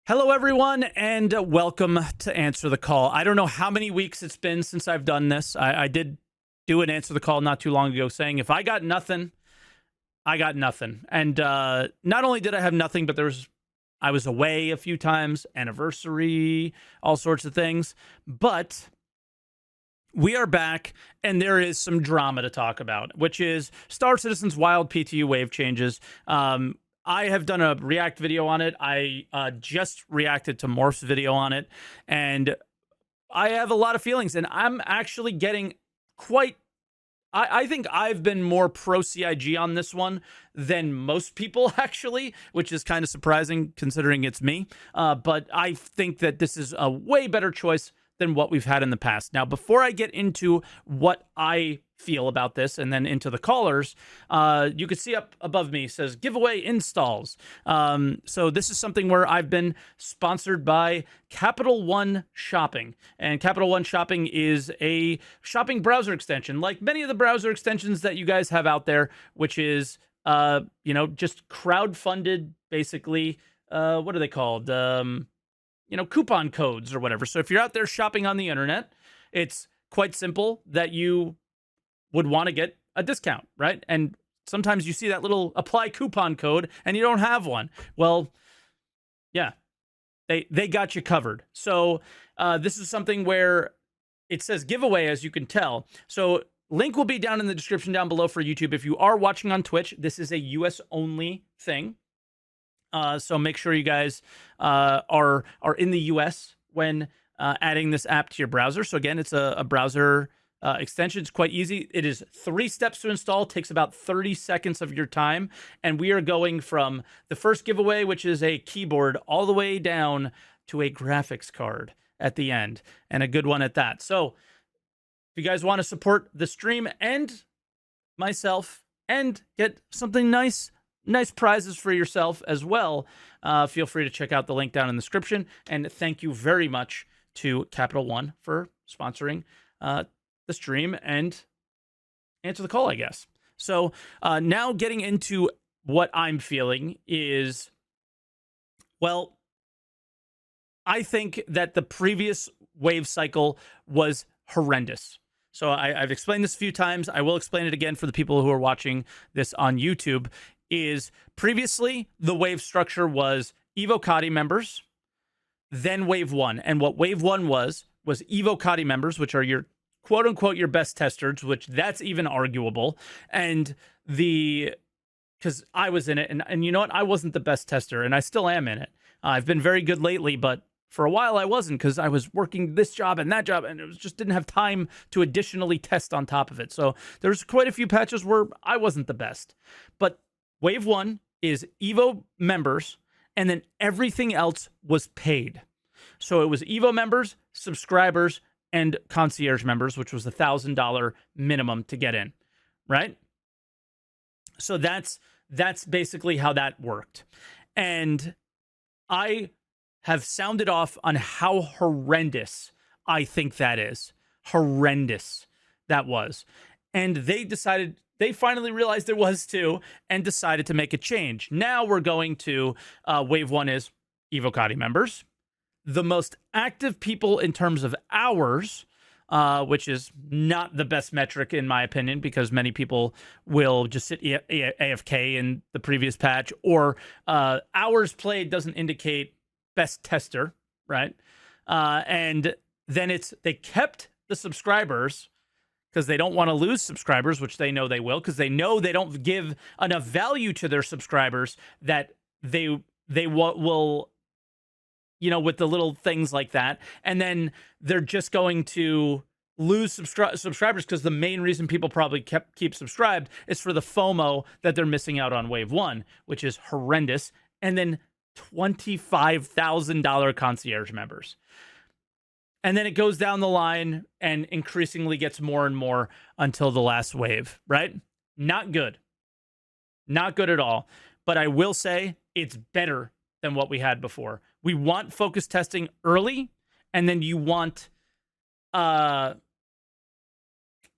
Hello, everyone, and welcome to Answer the Call. I don't know how many weeks it's been since I've done this. I did do an Answer the Call not too long ago saying if I got nothing, I got nothing. And not only did I have nothing, but I was away a few times, anniversary, all sorts of things. But we are back, and there is some drama to talk about, which is Star Citizen's wild PTU wave changes. I have done a React video on it. I just reacted to Morph's video on it, and I have a lot of feelings, and I'm actually getting quite... I think I've been more pro-CIG on this one than most people, actually, which is kind of surprising considering it's me. But I think that this is a way better choice than what we've had in the past. Now, before I get into what I feel about this and then into the callers, you can see up above me says giveaway installs. So this is something where I've been sponsored by Capital One Shopping, and Capital One Shopping is a shopping browser extension, like many of the browser extensions that you guys have out there, which is just crowdfunded, basically. What are they called? Coupon codes or whatever. So if you're out there shopping on the internet, it's quite simple that you would want to get a discount, right? And sometimes you see that little apply coupon code and you don't have one. Well, yeah, they got you covered. So this is something where it says giveaway, as you can tell. So link will be down in the description down below for YouTube. If you are watching on Twitch, this is a US only thing. So make sure you guys are in the US when adding this app to your browser. So again, it's a browser extension. It's quite easy. It is 3 steps to install, takes about 30 seconds of your time. And we are going from the first giveaway, which is a keyboard, all the way down to a graphics card at the end, and a good one at that. So if you guys want to support the stream and myself and get something nice prizes for yourself as well, feel free to check out the link down in the description. And thank you very much to Capital One for sponsoring the stream and Answer the Call, I guess. So now getting into what I'm feeling is, well, I think that the previous wave cycle was horrendous. So I've explained this a few times. I will explain it again for the people who are watching this on YouTube. Is previously the wave structure was Evocati members, then wave 1. And what wave 1 was Evocati members, which are your quote unquote your best testers, which that's even arguable. And because I was in it, and you know what? I wasn't the best tester, and I still am in it. I've been very good lately, but for a while I wasn't, because I was working this job and that job, and it just didn't have time to additionally test on top of it. So there's quite a few patches where I wasn't the best. But Wave 1 is Evo members, and then everything else was paid. So it was Evo members, subscribers, and concierge members, which was $1,000 minimum to get in, right? So that's basically how that worked. And I have sounded off on how horrendous I think that is. Horrendous that was. And they finally realized it was too, and decided to make a change. Now we're going to wave 1 is Evocati members, the most active people in terms of hours, which is not the best metric in my opinion, because many people will just sit AFK in the previous patch, or hours played doesn't indicate best tester, right? And then they kept the subscribers, because they don't want to lose subscribers, which they know they will, because they know they don't give enough value to their subscribers that they will, with the little things like that. And then they're just going to lose subscribers, because the main reason people probably keep subscribed is for the FOMO that they're missing out on wave 1, which is horrendous. And then $25,000 concierge members. And then it goes down the line and increasingly gets more and more until the last wave, right? Not good. Not good at all. But I will say it's better than what we had before. We want focus testing early, and then you want, what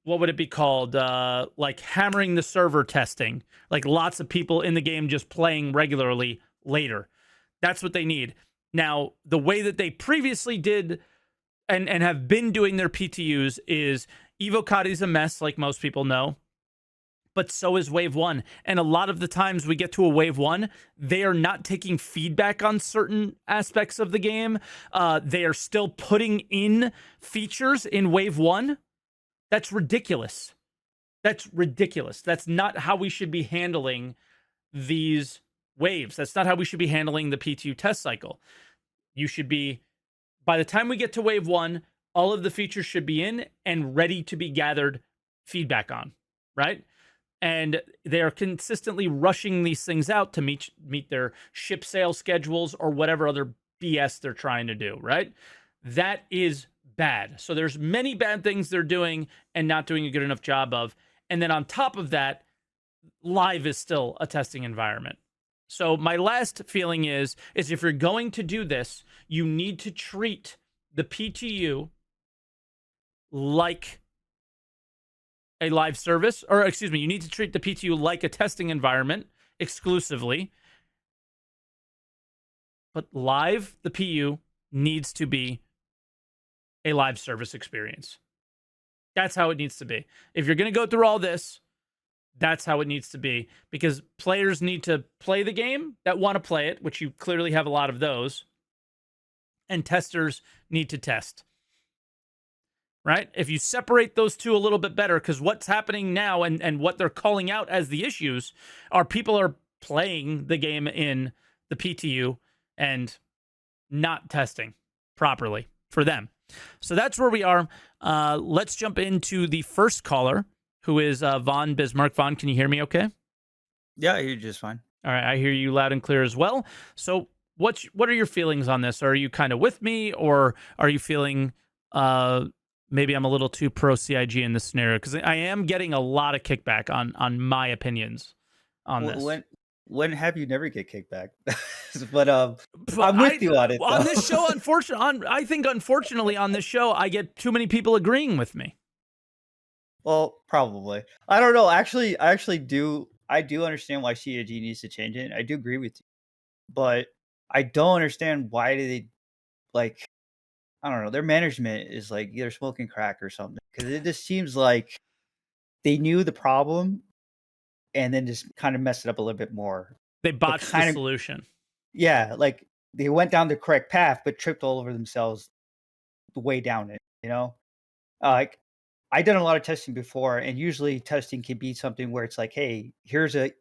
would it be called? Like hammering the server testing. Like lots of people in the game just playing regularly later. That's what they need. Now, the way that they previously did and have been doing their PTUs is Evocati's a mess, like most people know, but so is Wave 1. And a lot of the times we get to a Wave 1, they are not taking feedback on certain aspects of the game. They are still putting in features in Wave 1. That's ridiculous. That's ridiculous. That's not how we should be handling these waves. That's not how we should be handling the PTU test cycle. You should be, by the time we get to Wave 1, all of the features should be in and ready to be gathered feedback on, right? And they are consistently rushing these things out to meet their ship sale schedules or whatever other BS they're trying to do, right? That is bad. So there's many bad things they're doing and not doing a good enough job of. And then on top of that, live is still a testing environment. So my last feeling is if you're going to do this, you need to treat the PTU like a live service, or excuse me, you need to treat the PTU like a testing environment exclusively. But live, the PU needs to be a live service experience. That's how it needs to be. If you're going to go through all this, that's how it needs to be, because players need to play the game that want to play it, which you clearly have a lot of those, and testers need to test. Right? If you separate those two a little bit better, because what's happening now and what they're calling out as the issues are people are playing the game in the PTU and not testing properly for them. So that's where we are. Let's jump into the first caller, who is Von Bismarck. Von, can you hear me okay? Yeah, I hear you just fine. All right, I hear you loud and clear as well. So what are your feelings on this? Are you kind of with me, or are you feeling maybe I'm a little too pro CIG in this scenario? Because I am getting a lot of kickback on my opinions on this. When have you never get kickback? But I'm with you on it. On Though. this show, unfortunately, on this show, I get too many people agreeing with me. Well, probably. I don't know. Actually, I do understand why CIG needs to change it. I do agree with you, but I don't understand why do they like. I don't know. Their management is like either smoking crack or something, because it just seems like they knew the problem and then just kind of messed it up a little bit more. They botched the solution. Yeah, like they went down the correct path, but tripped all over themselves the way down it. Like I done a lot of testing before, and usually testing can be something where it's like, hey, here's a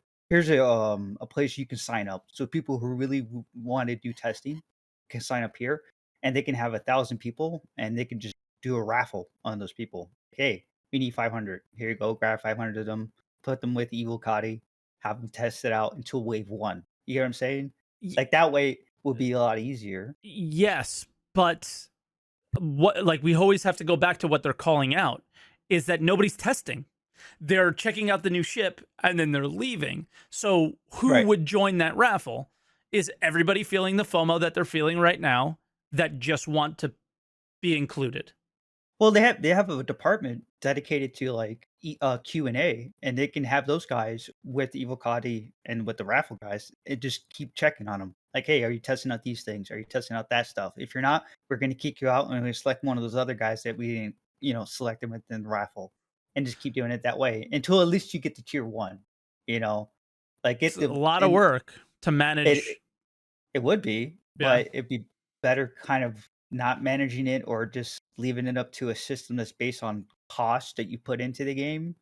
place you can sign up, so people who really want to do testing can sign up here, and they can have 1,000 people, and they can just do a raffle on those people. Hey, we need 500. Here you go, grab 500 of them, put them with Evil Cotty, have them test it out until wave 1. You hear what I'm saying? Like that way would be a lot easier. Yes, but what, like, we always have to go back to what they're calling out is that nobody's testing. They're checking out the new ship and then they're leaving. So who would join that raffle? Is everybody feeling the FOMO that they're feeling right now that just want to be included? Well, they have a department dedicated to like Q&A, and they can have those guys with Evil Cotty and with the raffle guys and just keep checking on them. Like, hey, are you testing out these things? Are you testing out that stuff? If you're not, we're going to kick you out and we're going to select one of those other guys that we didn't, select them within the raffle, and just keep doing it that way until at least you get to tier 1. Like it's a lot of work to manage. It would be, but it'd be better kind of not managing it or just leaving it up to a system that's based on cost that you put into the game,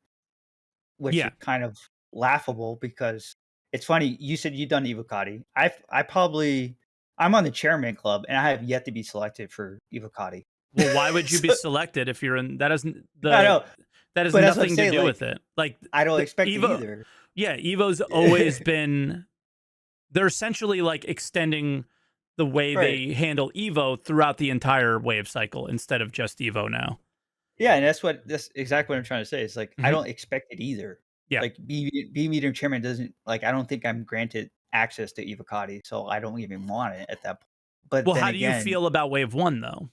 which is kind of laughable because it's funny. You said you've done Evocati. I'm on the chairman club and I have yet to be selected for Evocati. Well, why would you be selected if you're in? That isn't I know. That has nothing to do with it. Like, I don't expect it either. Yeah, Evo's always been. They're essentially like extending the way they handle Evo throughout the entire wave cycle instead of just Evo now. Yeah, and that's exactly what I'm trying to say. It's like I don't expect it either. Yeah, like B medium chairman doesn't like. I don't think I'm granted access to Evocati, so I don't even want it at that point. But well, how do you feel about Wave 1 though?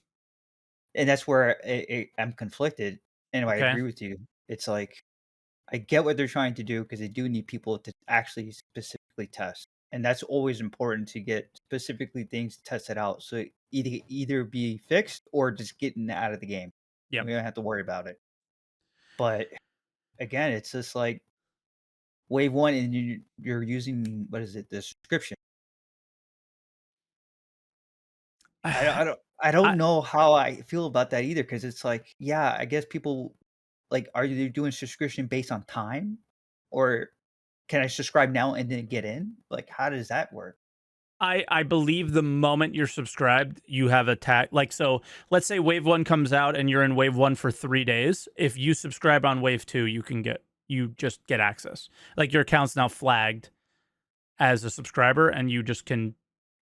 And that's where I'm conflicted. And I agree with you. It's like I get what they're trying to do because they do need people to actually specifically test. and that's always important to get specifically things tested out, so either be fixed or just getting out of the game. Yep. We don't have to worry about it. But again, it's just like wave one, and you're using what is it? The subscription. I don't I know how I feel about that either because it's like, yeah, I guess people like, are you doing subscription based on time, or can I subscribe now and then get in? Like, how does that work? I believe the moment you're subscribed, you have a tag. Like, so let's say wave one comes out and you're in wave one for 3 days. If you subscribe on wave two, you just get access. Like your account's now flagged as a subscriber and you just can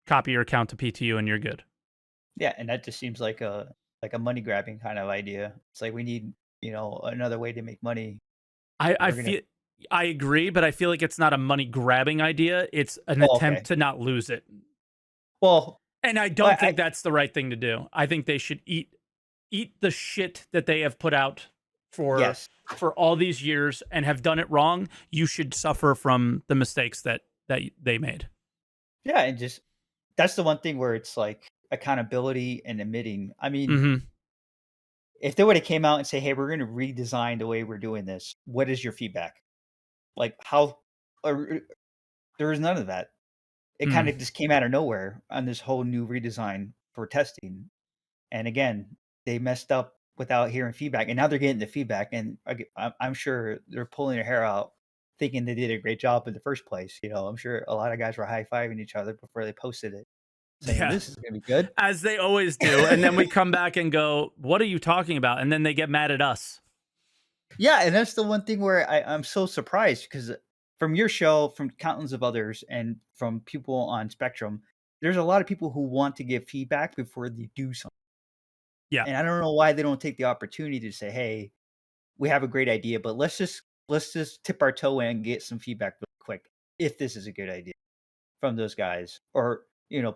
copy your account to PTU and you're good. Yeah, and that just seems like a money grabbing kind of idea. It's like we need, another way to make money. I We're gonna feel I agree, but I feel like it's not a money grabbing idea. It's an Oh, attempt okay. to not lose it. Well, And I I don't I think that's the right thing to do. I think they should eat the shit that they have put out for yes. all these years and have done it wrong. You should suffer from the mistakes that they made. Yeah, and just that's the one thing where it's like accountability and admitting. I mean, Mhm. if they would've came out and say, "Hey, we're gonna redesign the way we're doing this. What is your feedback?" Like, how or there was none of that. It Mm. kinda just came out of nowhere on this whole new redesign for testing, and again, they messed up without hearing feedback, and now they're getting the feedback, and I'm sure they're pulling their hair out thinking they did a great job in the first place, I'm sure a lot of guys were high-fiving each other before they posted it, saying, Yeah. "This is gonna be good." As they always do. And then we come back and go, "What are you talking about?" And then they get mad at us. Yeah, and that's the one thing where I'm so surprised because from your show, from countless of others, and from people on Spectrum, there's a lot of people who want to give feedback before they do something. Yeah. And I don't know why they don't take the opportunity to say, "Hey, we have a great idea, but let's just tip our toe in and get some feedback real quick if this is a good idea from those guys." Or,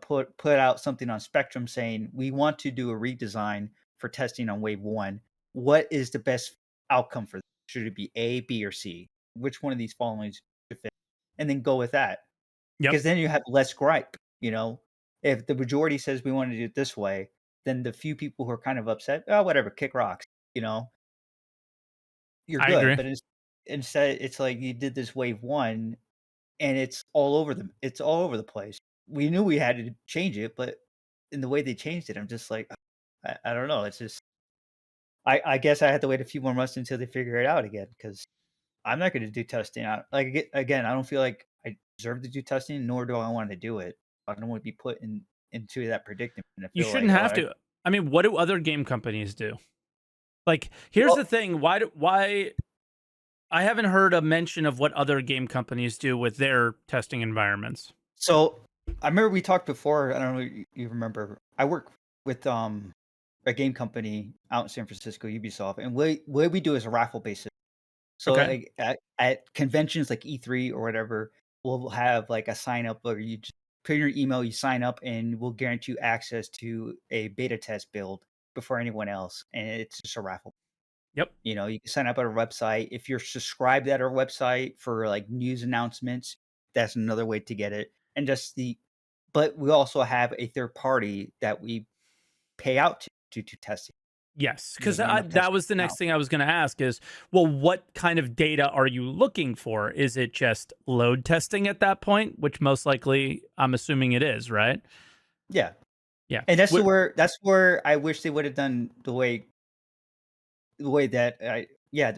put out something on Spectrum saying, "We want to do a redesign for testing on wave 1. What is the best outcome for this? Should it be A, B, or C? Which one of these followings should fit?" And then go with that. Yep. Because then you have less gripe, you know? If the majority says we wanna do it this way, then the few people who are kind of upset, "Oh, whatever, kick rocks," you know? You're I good, agree. but instead, it's like you did this wave 1, and it's all over the place. We knew we had to change it, but in the way they changed it, I'm just like, I don't know, it's just I guess I have to wait a few more months until they figure it out again because 'cause I'm not gonna do testing out like, again, I don't feel like I deserve to do testing, nor do I wanna do it. I don't wanna be put into that predicament and I You feel like, shouldn't "Oh, have I." to. I mean, what do other game companies do? Like, here's the Well, thing. Why I haven't heard a mention of what other game companies do with their testing environments. so, I remember we talked before, I don't know if you remember, I work with, a game company out in San Francisco, Ubisoft, and what we do is a raffle basis. So, Okay. like, at conventions like E3 or whatever, we'll have, like, a sign up where you just put in your email, you sign up, and we'll guarantee you access to a beta test build before anyone else, and it's just a raffle. Yep. You can sign up at our website. If you're subscribed at our website for, like, news announcements, that's another way to get it, and just the but we also have a third party that we pay out to do testing. Yes, because They end up that testing was the it out. next thing I was going to ask is, well, what kind of data are you looking for? Is it just load testing at that point, which most likely I'm assuming it is, right? Yeah, Yeah. and that's where I wish they would have done the way that I yeah,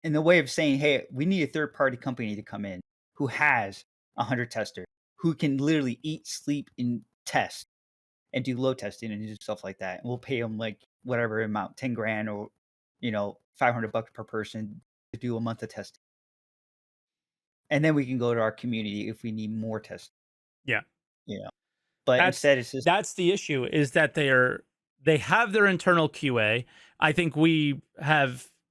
in the way of saying, "Hey, we need a third party company to come in who has 100 testers, who can literally eat, sleep, and test and do load testing and do stuff like that. And we'll pay them like whatever amount, 10 grand or, $500 per person to do a month of testing. And then we can go to our community if we need more testing, Yeah. you know. But That's instead it's just that's the issue is that they have their internal QA. I think we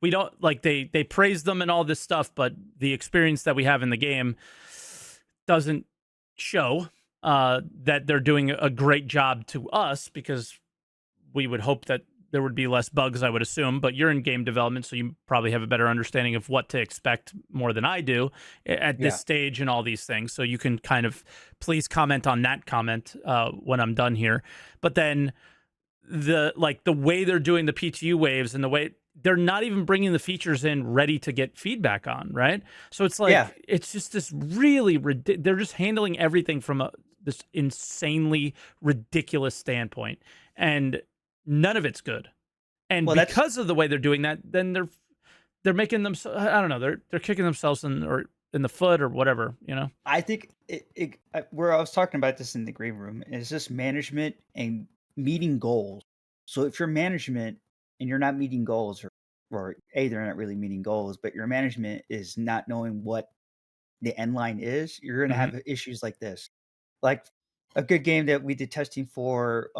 don't like they praise them and all this stuff, but the experience that we have in the game doesn't show that they're doing a great job to us because we would hope that there would be less bugs, I would assume. But you're in game development, so you probably have a better understanding of what to expect more than I do at this Yeah. stage and all these things. So you can kind of please comment on that comment when I'm done here. But then the way they're doing the PTU waves and the way they're not even bringing the features in ready to get feedback on, right? So it's Yeah. like it's just this really they're just handling everything from this insanely ridiculous standpoint, and none of it's good. And Well, that's because of the way they're doing that, then they're making them. I don't know. They're kicking themselves in the foot or whatever. You know. I think where I was talking about this in the green room is just management and meeting goals. So if you're management and you're not meeting goals, or A, they're not really meeting goals, but your management is not knowing what the end line is, you're gonna Hmm. have issues like this. Like a good game that we did testing for,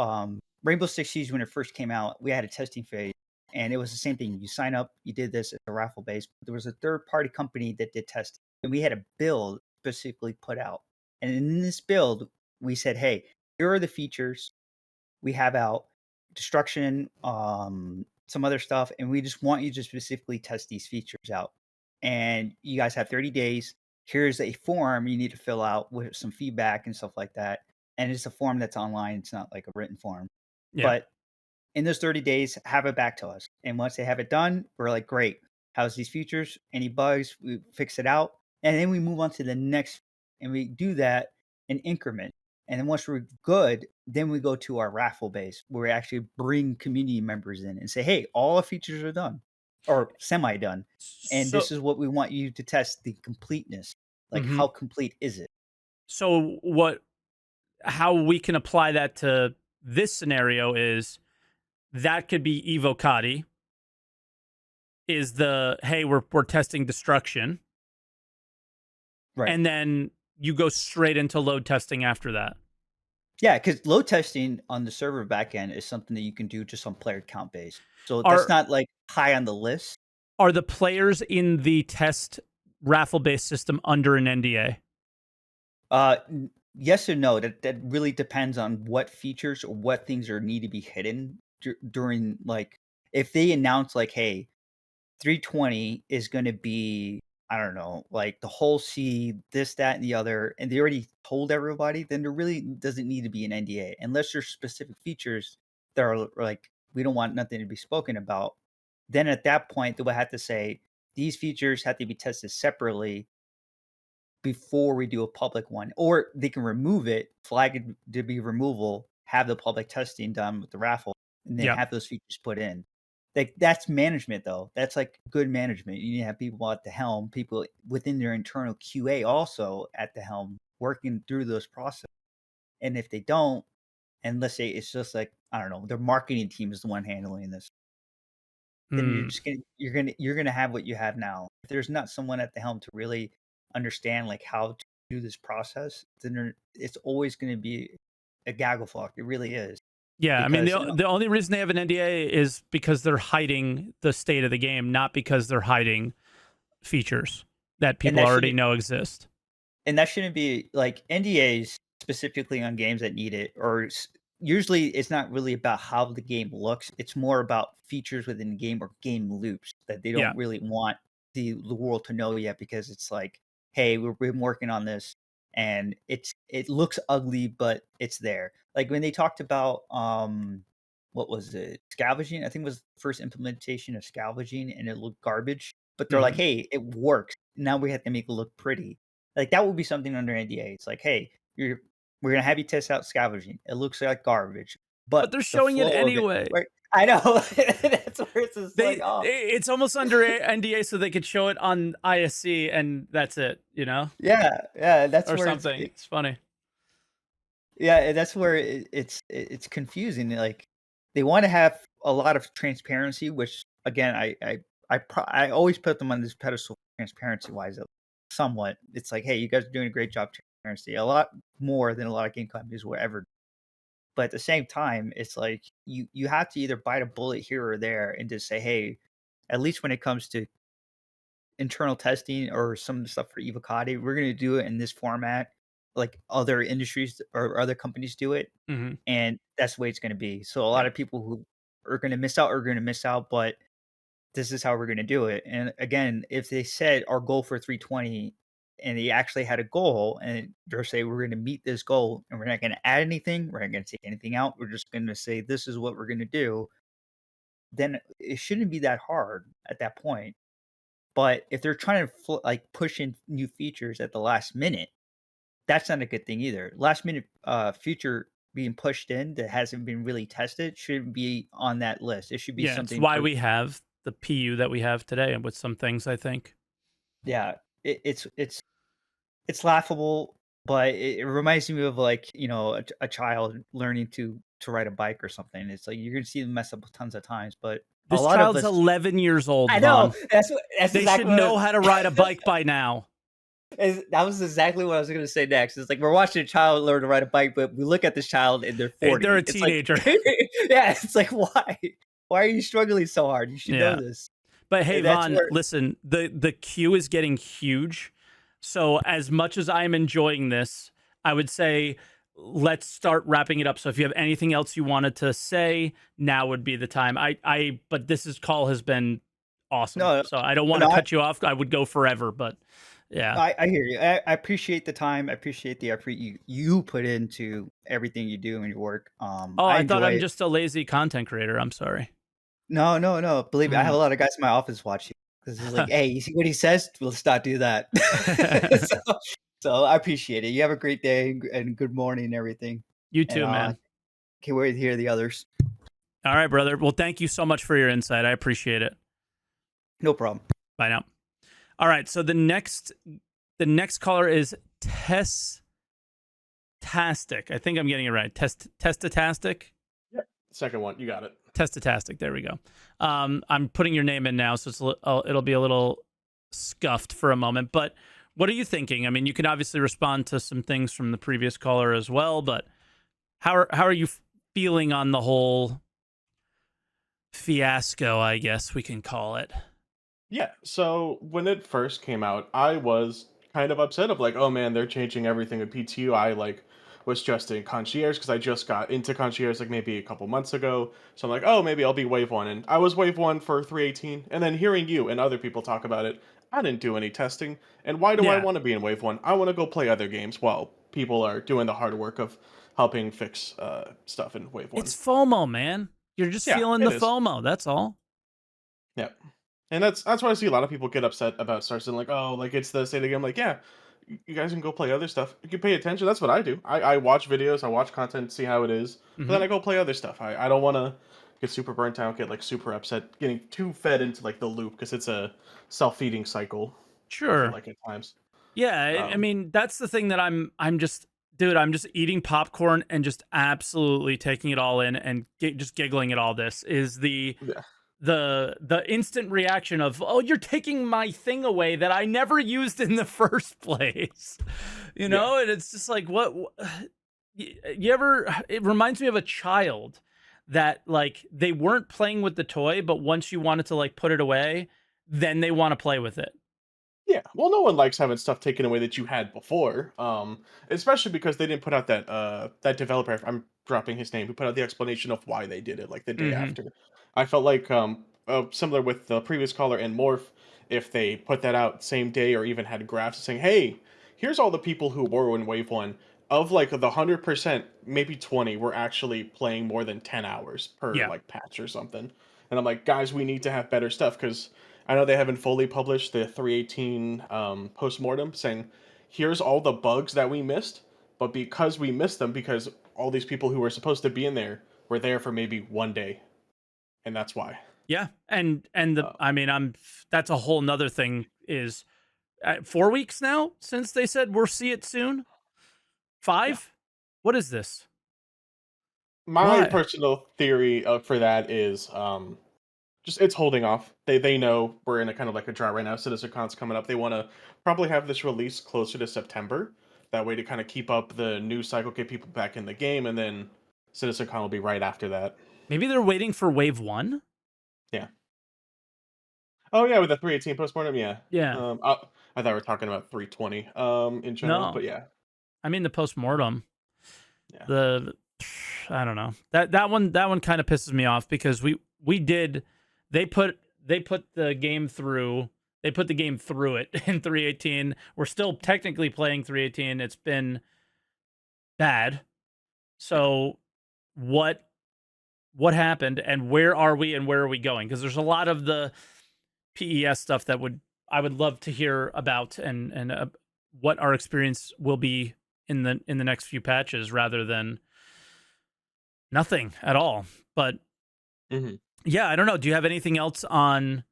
Rainbow Six Siege when it first came out, we had a testing phase, and it was the same thing. You sign up, you did this, it's a raffle base. There was a third party company that did testing, and we had a build specifically put out. And in this build, we said, "Hey, here are the features we have out, destruction, some other stuff, and we just want you to specifically test these features out. And you guys have 30 days. Here's a form you need to fill out with some feedback and stuff like that. And it's a form that's online. It's not like a written form. Yeah. But in those 30 days, have it back to us. And once they have it done, we're like, great. How's these features? Any bugs? We fix it out. And then we move on to the next. And we do that in increment. And then once we're good, then we go to our raffle base where we actually bring community members in and say, hey, all the features are done or semi done. And So. this is what we want you to test the completeness. Like, Mhm. how complete is it? So what? How we can apply that to this scenario is that could be evocati is the hey we're testing destruction, Right. and then you go straight into load testing after that. Yeah, because load testing on the server backend is something that you can do just on player count base. So that's Are not like high on the list. are the players in the test raffle based system under an NDA? Yes or no. That really depends on what features or what things are need to be hidden during like if they announce like, hey, 320 is going to be, I don't know, like the whole C, this, that, and the other, and they already told everybody, then there really doesn't need to be an NDA unless there's specific features that are like, we don't want nothing to be spoken about. Then at that point, they will have to say, these features have to be tested separately before we do a public one, or they can remove it, flag it to be removal, have the public testing done with the raffle, and then Yeah. have those features put in. Like that's management though. That's like good management. You need to have people at the helm, people within their internal QA also at the helm working through those processes. And if they don't, and let's say it's just like, I don't know, their marketing team is the one handling this, then Hmm. you're gonna have what you have now. If there's not someone at the helm to really understand like how to do this process, then it's always gonna be a gaggle fuck. It really is Yeah, I mean because the only reason they have an NDA is because they're hiding the state of the game, not because they're hiding features that and people already know exist. that shouldn't be like NDAs specifically on games that need it, or usually it's not really about how the game looks. It's more about features within the game or game loops that they Yeah. don't really want the world to know yet because it's like, hey, we've been working on this and it looks ugly, but it's there. Like when they talked about what was it, scavenging? I think it was the first implementation of scavenging and it looked garbage. But they're like, Mhm. hey, it works. Now we have to make it look pretty. Like, that would be something under NDA. It's like, "Hey, we're gonna have you test out scavenging. It looks like garbage, But but they're the showing it flow of it." anyway. Right? I know. That's where it's just like, "Oh, It's almost under NDA so they could show it on ISC and that's it, you know? yeah, yeah." That's Or where something. It's funny. yeah, that's where it's confusing. Like, they wanna have a lot of transparency, which again, I always put them on this pedestal transparency-wise, somewhat. It's like, "Hey, you guys are doing a great job transparency." A lot more than a lot of game companies will ever. But at the same time, it's like you have to either bite a bullet here or there and just say, "Hey, at least when it comes to internal testing or some stuff for Evocati, we're gonna do it in this format, like other industries or other companies do it, Mhm. and that's the way it's gonna be." So a lot Yeah. of people who are going to miss out, are going to miss out, but this is how we're going to do it. And again, if they said our goal for 320 and they actually had a goal and they're saying we're going to meet this goal and we're not going to add anything, we're not going to take anything out, we're just going to say this is what we're going to do, then it shouldn't be that hard at that point. But if they're trying to like push in new features at the last minute, that's not a good thing either. Last minute feature being pushed in that hasn't been really tested shouldn't be on that list. It should be Yeah, it's something why for we have the PU that we have today, and with some things, I think. yeah. It's laughable, but it reminds me of like a child learning to ride a bike or something. It's like you're gonna see them mess up tons of times, but a This lot of child's us. 11 years old, I know Vaughn. that's They should exactly what know how to ride a bike by now. that was exactly what I was going to say next. It's like we're watching a child learn to ride a bike, but we look at this child and they're 40. They're a It's like, teenager. yeah, it's like why? Why are you struggling so hard? You should know Yeah. this. But hey, And that's Vaughn, where listen, the queue is getting huge. So as much as I'm enjoying this, I would say let's start wrapping it up. So if you have anything else you wanted to say, now would be the time. But this call has been awesome. no, So I don't want to no, cut you off. I would go forever, but yeah. I hear you. I appreciate the time. I appreciate the effort you put into everything you do in your work. Oh, I I thought enjoy I'm it. just a lazy content creator. I'm sorry. No, no, no. Believe me, I have Mm. a lot of guys in my office watching because it's like, hey, you see what he says? Let's not do that. So I appreciate it. You have a great day and good morning and everything. You And too, man. can't wait to hear the others. All right, brother. Well, thank you so much for your insight. I appreciate it. No problem. Bye now. All right. So the next caller is Tesstatastic. I think I'm getting it right. Tesstatastic. Yep. Second one, you got it. Tesstatastic. There we go. I'm putting your name in now, so it'll be a little scuffed for a moment. But what are you thinking? I mean, you can obviously respond to some things from the previous caller as well. But how are you feeling on the whole fiasco? I guess we can call it. Yeah. So when it first came out, I was kind of upset of like, oh man, they're changing everything with PTU. I like was just in concierge because I just got into concierge like maybe a couple months ago. So I'm like, oh, maybe I'll be wave one. And I was wave one for 318. And then hearing you and other people talk about it, I didn't do any testing. And why do I Yeah. want to be in wave one? I want to go play other games while people are doing the hard work of helping fix stuff in wave one. It's FOMO, man. You're just Yeah, feeling it the is. FOMO. That's all. Yeah. And that's why I see a lot of people get upset about Star Citizen, like, oh, like it's the state of the game. Like, yeah, you guys can go play other stuff. You can pay attention. That's what I do. I watch videos, I watch content, see how it is, but then I go play other stuff. I don't want to get super burnt out, get like super upset, getting too fed into like the loop because it's a self-feeding cycle. I Sure. feel like at times. Yeah, I mean, that's the thing that I'm just dude, I'm just eating popcorn and just absolutely taking it all in and just giggling at all this is Yeah. the instant reaction of, "Oh, you're taking my thing away that I never used in the first place." You know, and it's just like what you ever it reminds me of a child that like they weren't playing with the toy, but once you wanted to like put it away, then they want to play with it. Yeah, well, no one likes having stuff taken away that you had before, especially because they didn't put out that developer. I'm dropping his name. Who put out the explanation of why they did it, like the day Mhm. after. I felt like similar with the previous caller and Morph, if they put that out same day or even had graphs saying, "Hey, here's all the people who were in Wave One. Of like the 100%, maybe 20 were actually playing more than 10 hours per Yeah. like patch or something." And I'm like, guys, we need to have better stuff because I know they haven't fully published the 318 postmortem saying, here's all the bugs that we missed, but because we missed them, because all these people who were supposed to be in there were there for maybe one day, and that's why. Yeah, and the Uh, I mean, that's a whole nother thing. Is 4 weeks now since they said we'll see it soon. yeah. 5? What is this? My Why? personal theory for that is just it's holding off. They know we're in a kind of like a drought right now. CitizenCon's coming up. They want to probably have this release closer to September. That way to kind of keep up the news cycle, get people back in the game, and then CitizenCon will be right after that. Maybe they're waiting for Wave 1. Yeah. Oh yeah, with the 318 postmortem, yeah. Yeah. I thought we were talking about 320 in general, but No, yeah. I mean the postmortem. Yeah. The I don't know. That one kind of pisses me off because they put the game through. They put the game through it in 318. We're still technically playing 318. It's been bad. So what happened and where are we and where are we going? Because there's a lot of the PES stuff that I would love to hear about and what our experience will be in the next few patches rather than nothing at all. But yeah, I don't know. Do you have anything else on,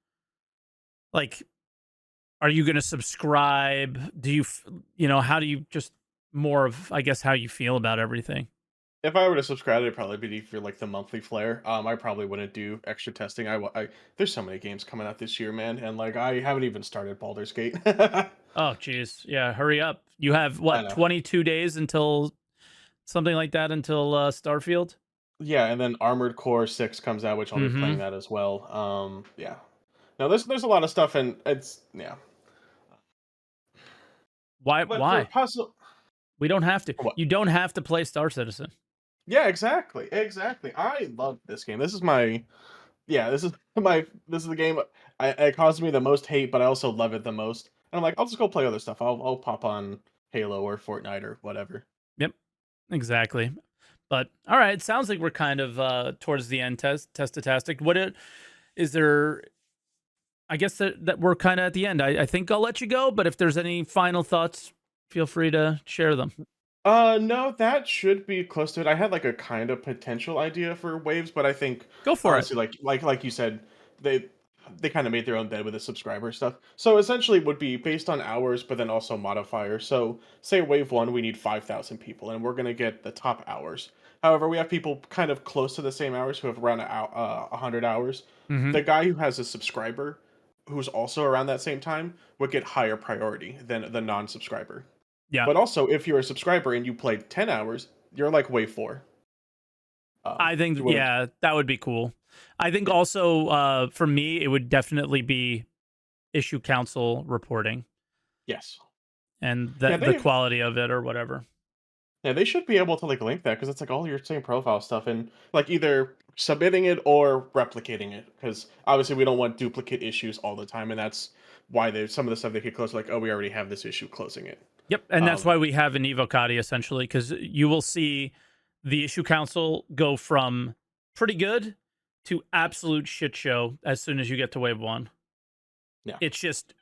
like, are you going to subscribe? Do you, how do you just more of, I guess, how you feel about everything? If I were to subscribe, it'd probably be for like the monthly flair. I probably wouldn't do extra testing. There's so many games coming out this year, man, and like I haven't even started Baldur's Gate. Oh, geez. Yeah, hurry up. You have, I what, know. 22 days until something like that, until Starfield? Yeah, and then Armored Core 6 comes out, which I'll be playing that as well. Yeah. No, there's a lot of stuff, and it's yeah. Why? But Why? We don't have to. What? You don't have to play Star Citizen. Yeah, exactly. I love this game. This is my this is the game it caused me the most hate, but I also love it the most. And I'm like, I'll just go play other stuff. I'll pop on Halo or Fortnite or whatever. Yep, exactly. But all right, it sounds like we're kind of towards the end. Tesstatastic. Is there? I guess that we're kind of at the end. I think I'll let you go, but if there's any final thoughts, feel free to share them. No, that should be close to it. I had like a kind of potential idea for waves, but I think Go for honestly, it. like you said, they kind of made their own bed with the subscriber stuff. So essentially, it would be based on hours, but then also modifiers. So say wave 1, we need 5,000 people, and we're gonna get the top hours. However, we have people kind of close to the same hours who have around 100 hours. The guy who has a subscriber, who's also around that same time, would get higher priority than the non-subscriber. Yeah. But also, if you're a subscriber and you played 10 hours, you're like wave 4. I think, that would be cool. I think also, for me, it would definitely be issue council reporting. Yes. And the quality of it or whatever. Yeah, they should be able to like link that because it's like all your same profile stuff and like either submitting it or replicating it because obviously we don't want duplicate issues all the time, and that's why there's some of the stuff they could close like, oh, we already have this issue, closing it. Yep, and that's why we have an Evocati essentially, because you will see the issue council go from pretty good to absolute shit show as soon as you get to wave 1. Yeah, it's just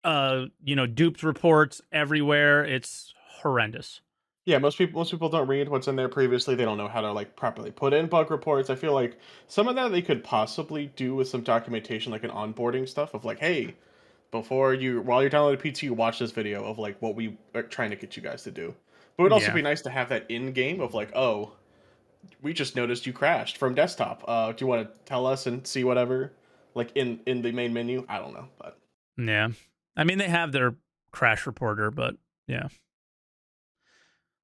duped reports everywhere. It's horrendous. Yeah, most people don't read what's in there previously. They don't know how to like properly put in bug reports. I feel like some of that they could possibly do with some documentation, like an onboarding stuff of like, hey, while you're downloading PTU, watch this video of like what we are trying to get you guys to do. But it would also be nice to have that in game of like, oh, we just noticed you crashed from desktop. Do you want to tell us and see whatever, like in the main menu? I don't know, but yeah, I mean they have their crash reporter, but yeah.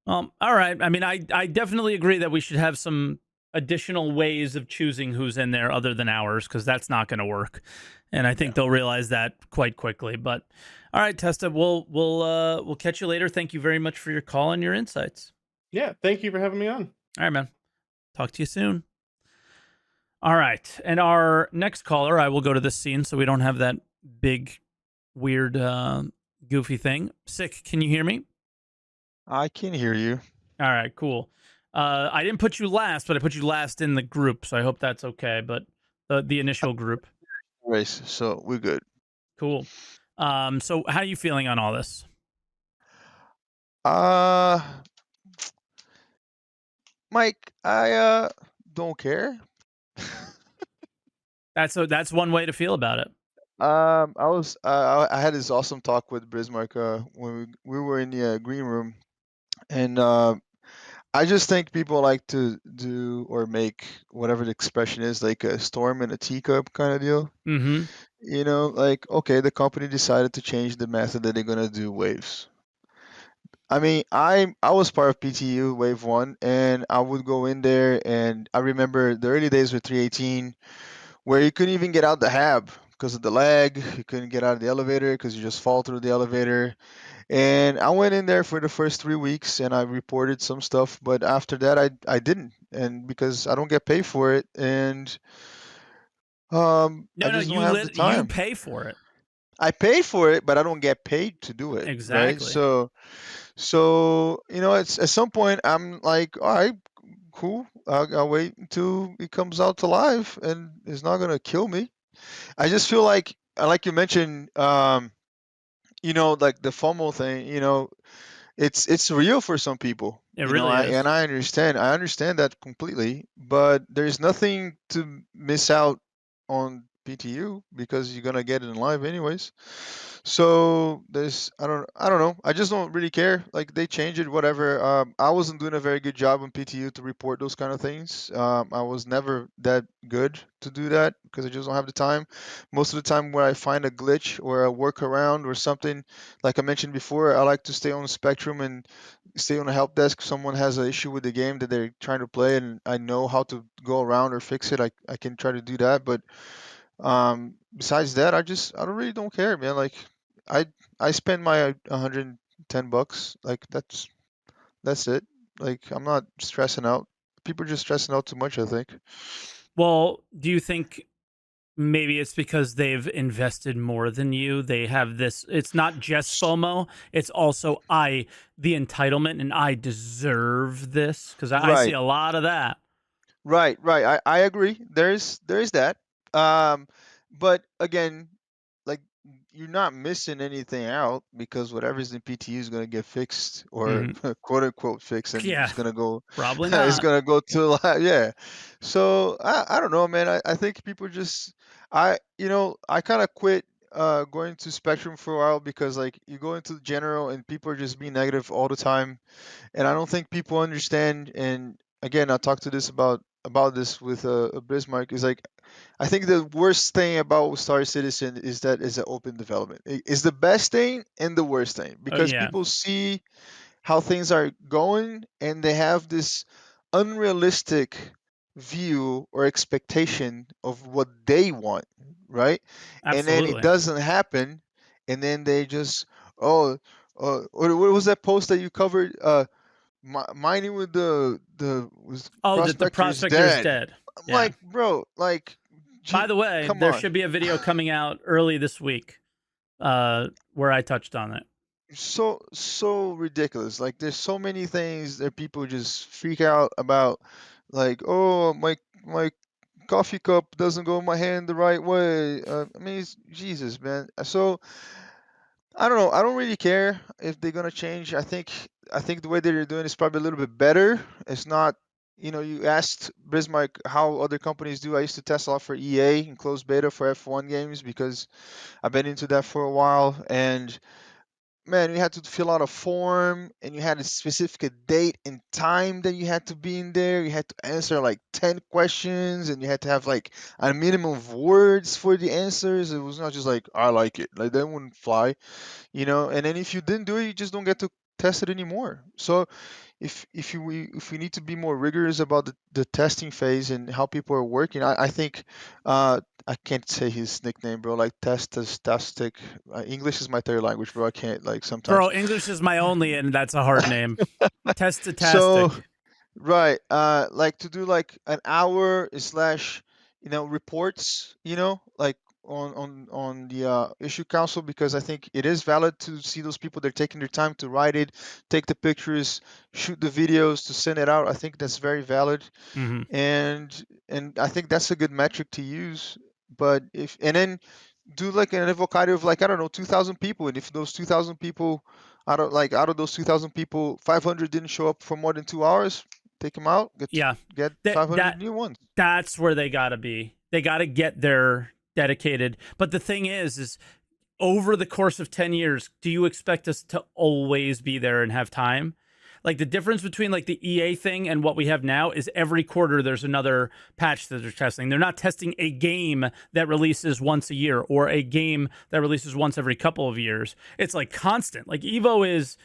All right. I mean, I definitely agree that we should have some additional ways of choosing who's in there other than ours, because that's not going to work. And I think they'll realize that quite quickly. But all right, Testa, we'll catch you later. Thank you very much for your call and your insights. Yeah, thank you for having me on. All right, man. Talk to you soon. All right. And our next caller, I will go to this scene so we don't have that big, weird, goofy thing. Sick, can you hear me? I can hear you. All right, cool. I didn't put you last, but I put you last in the group, so I hope that's okay. But the initial group. Race, so we're good. Cool. So how are you feeling on all this? Mike, I don't care. That's one way to feel about it. I had this awesome talk with Bismarck when we were in the green room, and I just think people like to do or make whatever the expression is, like a storm in a teacup kind of deal. Mm-hmm. You know, like, okay, the company decided to change the method that they're gonna do waves. I mean, I was part of PTU Wave 1, and I would go in there, and I remember the early days with 318, where you couldn't even get out the hab because of the lag. You couldn't get out of the elevator because you just fall through the elevator. And I went in there for the first 3 weeks and I reported some stuff, but after that I didn't. and because I don't get paid for it, and I No, just don't you have the you time. pay for it. I pay for it, but I don't get paid to do it, right? Exactly. So it's at some point I'm like, all right, cool. I'll wait until it comes out to live, and it's not gonna kill me. I just feel like you mentioned, like the FOMO thing. It's real for some people. It really is. I understand that completely. But there's nothing to miss out on PTU because you're gonna get it in live anyways. So there's I don't know. I just don't really care. Like they change it, whatever. I wasn't doing a very good job on PTU to report those kind of things. I was never that good to do that because I just don't have the time. Most of the time, where I find a glitch or a workaround or something, like I mentioned before, I like to stay on the spectrum and stay on the help desk. If someone has an issue with the game that they're trying to play, and I know how to go around or fix it. I can try to do that, but besides that, I don't really don't care, man. Like I I spend my $110. Like that's it. Like I'm not stressing out. People are just stressing out too much, I think. Well, do you think maybe it's because they've invested more than you? They have this, it's not just FOMO, it's also the entitlement, and I deserve this, because I see Right, a lot of that. right. I agree. There's that. Um, but again, like you're not missing anything out because whatever's in PTU is gonna get fixed or Mhm. quote unquote fixed, and Yeah, it's gonna go probably it's not. gonna go to yeah. So I don't know, man. I think people just I kind of quit going to Spectrum for a while because like you go into the general and people are just being negative all the time, and I don't think people understand. And again, I talked to this about this with Bismarck. Is like I think the worst thing about Star Citizen is that it's an open development. It's the best thing and the worst thing Oh because yeah, people see how things are going and they have this unrealistic view or expectation of what they want, right? And then it absolutely. doesn't happen, and then they just oh. What was that post that you covered? Mining with the was Oh, that the prospector is prospector is dead. dead. I'm Yeah. like, bro, like, By the way, come there on. should be a video coming out early this week, where I touched on it. So ridiculous. Like, there's so many things that people just freak out about. Like, oh, my coffee cup doesn't go in my hand the right way. I mean, Jesus, man. So I don't know. I don't really care if they're gonna change. I think the way that they're doing is probably a little bit better. It's not, you asked Bismarck how other companies do. I used to test a lot for EA in closed beta for F1 games because I've been into that for a while. And man, you had to fill out a form, and you had a specific date and time that you had to be in there. You had to answer like 10 questions, and you had to have like a minimum of words for the answers. It was not just like I like it. Like that wouldn't fly. And then if you didn't do it, you just don't get to test it anymore. So if we need to be more rigorous about the testing phase and how people are working, I think I can't say his nickname, bro. Like Testastic. English is my third language, bro. I can't like sometimes. Bro, English is my only, and that's a hard name. So Testatastic. right, like to do like an hour slash, reports, like on the issue council, because I think it is valid to see those people that are taking their time to write it, take the pictures, shoot the videos to send it out. I think that's very valid, Hmm. and I think that's a good metric to use. But if and then do like an avocado of like I don't know 2,000 people, and if those 2,000 people out of those 2,000 people 500 didn't show up for more than 2 hours, take them out, Yeah, get that 500 that new ones. that's where they gotta be. They gotta get their dedicated. But the thing is over the course of 10 years, do you expect us to always be there and have time? Like the difference between like the EA thing and what we have now is every quarter there's another patch that they're testing. They're not testing a game that releases once a year or a game that releases once every couple of years. It's like constant. Like Evo is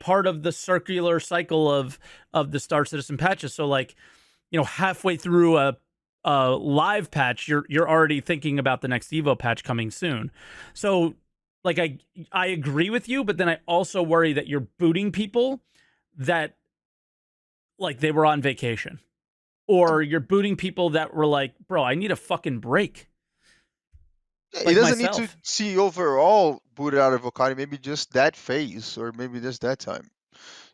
part of the circular cycle of the Star Citizen patches. So like, halfway through a live patch, you're already thinking about the next Evo patch coming soon. So like I agree with you, but then I also worry that you're booting people that like they were on vacation. Or you're booting people that were like, bro, I need a fucking break. He Like doesn't need to myself. see overall booted out of Okada, maybe just that phase or maybe just that time.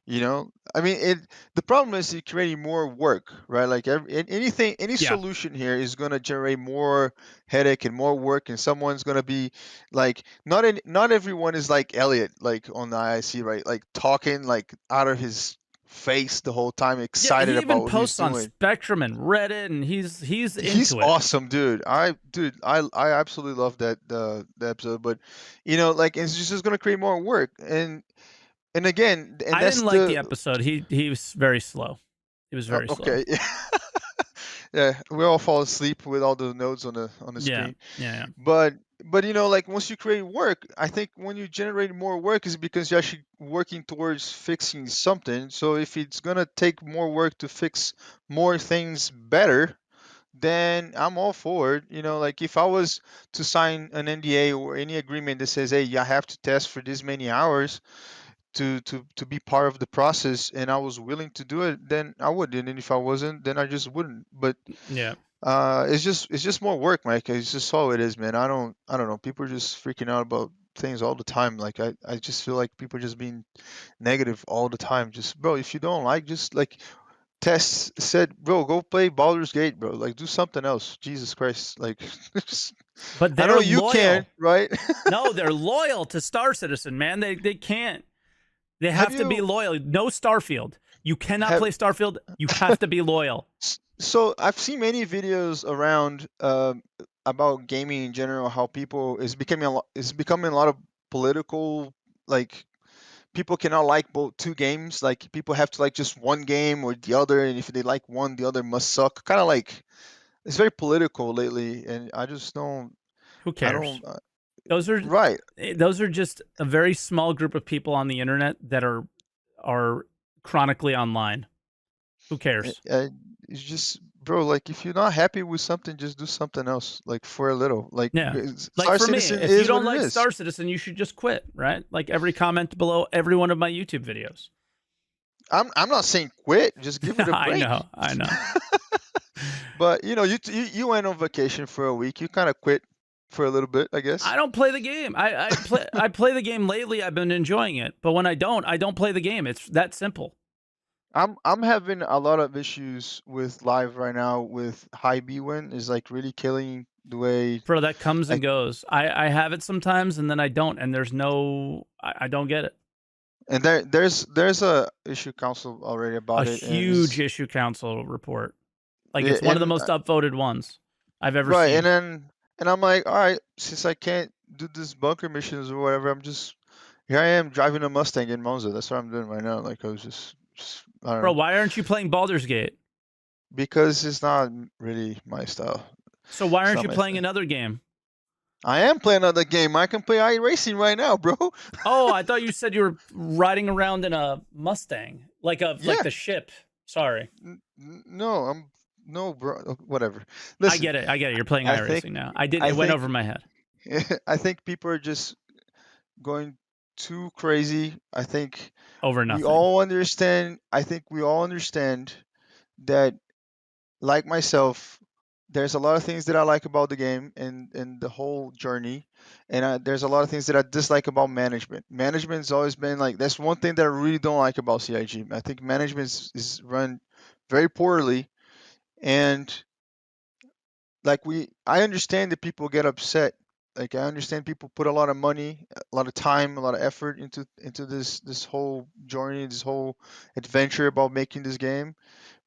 You know, I mean, the problem is you're creating more work, right? Like anything, any Yeah. solution here is going to generate more headache and more work, and someone's going to be like, not everyone is like Elliot, like on the IIC, right? Like talking like out of his face the whole time, Yeah, excited he even about what he's posts on doing. Spectrum and Reddit, and he's He's into it. awesome, dude. I absolutely love that the episode, but you know, like it's just going to create more work, and again, and I that's didn't like the the episode. He was very slow. He was very slow. okay. Yeah, we all fall asleep with all the nodes on the Yeah, screen. yeah. But you know, like once you create work, I think when you generate more work is because you're actually working towards fixing something. So if it's gonna take more work to fix more things better, then I'm all for it. You know, like if I was to sign an NDA or any agreement that says, hey, I have to test for this many hours to be part of the process, and I was willing to do it, then I would. And then if I wasn't, then I just wouldn't. But Yeah. it's just more work, Mike. It's just all it is, man. I don't know. People are just freaking out about things all the time. Like I just feel like people are just being negative all the time. Just bro, if you don't like, just like Tess said, bro, go play Baldur's Gate, bro. Like do something else. Jesus Christ. Like But I know they're you can, loyal. right? No, they're loyal to Star Citizen, man. They can't. They Have have to be you loyal. No Starfield. You cannot have play Starfield. You have to be loyal. So I've seen many videos around about gaming in general, how people is becoming a lot of political, like people cannot like both two games. Like people have to like just one game or the other, and if they like one, the other must suck. Kind of like it's very political lately, and I just don't. Who I cares? don't. Those are Right. those are just a very small group of people on the internet that are chronically online. Who cares? It's just, bro. Like if you're not happy with something, just do something else. Like for a little. Like Yeah. Like Star for me, Citizen if you is what don't it like is. Star Citizen, you should just quit, right? Like every comment below every one of my YouTube videos. I'm not saying quit. Just give it a I break. know. I know. But you know, you went on vacation for a week. You kind of quit for a little bit, I guess. I don't play the game. I play the game lately. I've been enjoying it. But when I don't play the game. It's that simple. I'm having a lot of issues with live right now with high B win is like really killing the way Bro, that comes and like goes. I have it sometimes and then I don't, and there's no I don't get it. and there's a issue council already A about it and huge is issue council report. Like yeah, it's one of the most upvoted ones I've ever right seen. and I'm like, all right, since I can't do this bunker missions or whatever, I'm just here I am driving a Mustang in Monza. That's what I'm doing right now. Like I was just I don't Bro, know. why aren't you playing Baldur's Gate? Because it's not really my style. So why It's aren't not you my playing style. another game? I am playing another game. I can play iRacing right now, bro. Oh, I thought you said you were riding around in a Mustang, like Yeah. the ship. Sorry. No, I'm no, bro. Whatever. I Listen, get it. I get it. You're playing I think iRacing now. I did. I It went think over my head. I think people are just going too crazy. I think Over we nothing. all understand. I think we all understand that, like myself, there's a lot of things that I like about the game and the whole journey, and there's a lot of things that I dislike about management. Management's always been like that's one thing that I really don't like about CIG. I think management is run very poorly, and like I understand that people get upset. Like I understand people put a lot of money, a lot of time, a lot of effort into this whole journey, this whole adventure about making this game.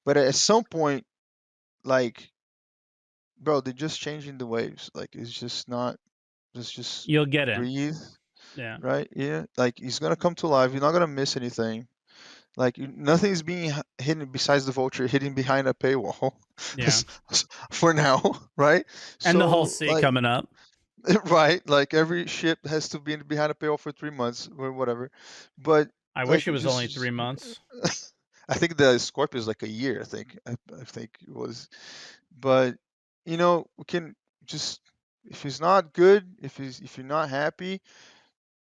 But at some point, like bro, they're just changing the waves. Like it's just not. Just You'll get it. breathe, Yeah. right? Yeah, like he's gonna come to life. You're not gonna miss anything. Like nothing's being hidden besides the vulture hidden behind a paywall, Yeah. for now, right? And the whole So sea like, coming up. right? Like every ship has to be behind a paywall for 3 months or whatever. But I like wish it was only just 3 months. I think the Scorpio is like a year. I think it was, but we can just if he's not good, if you're not happy,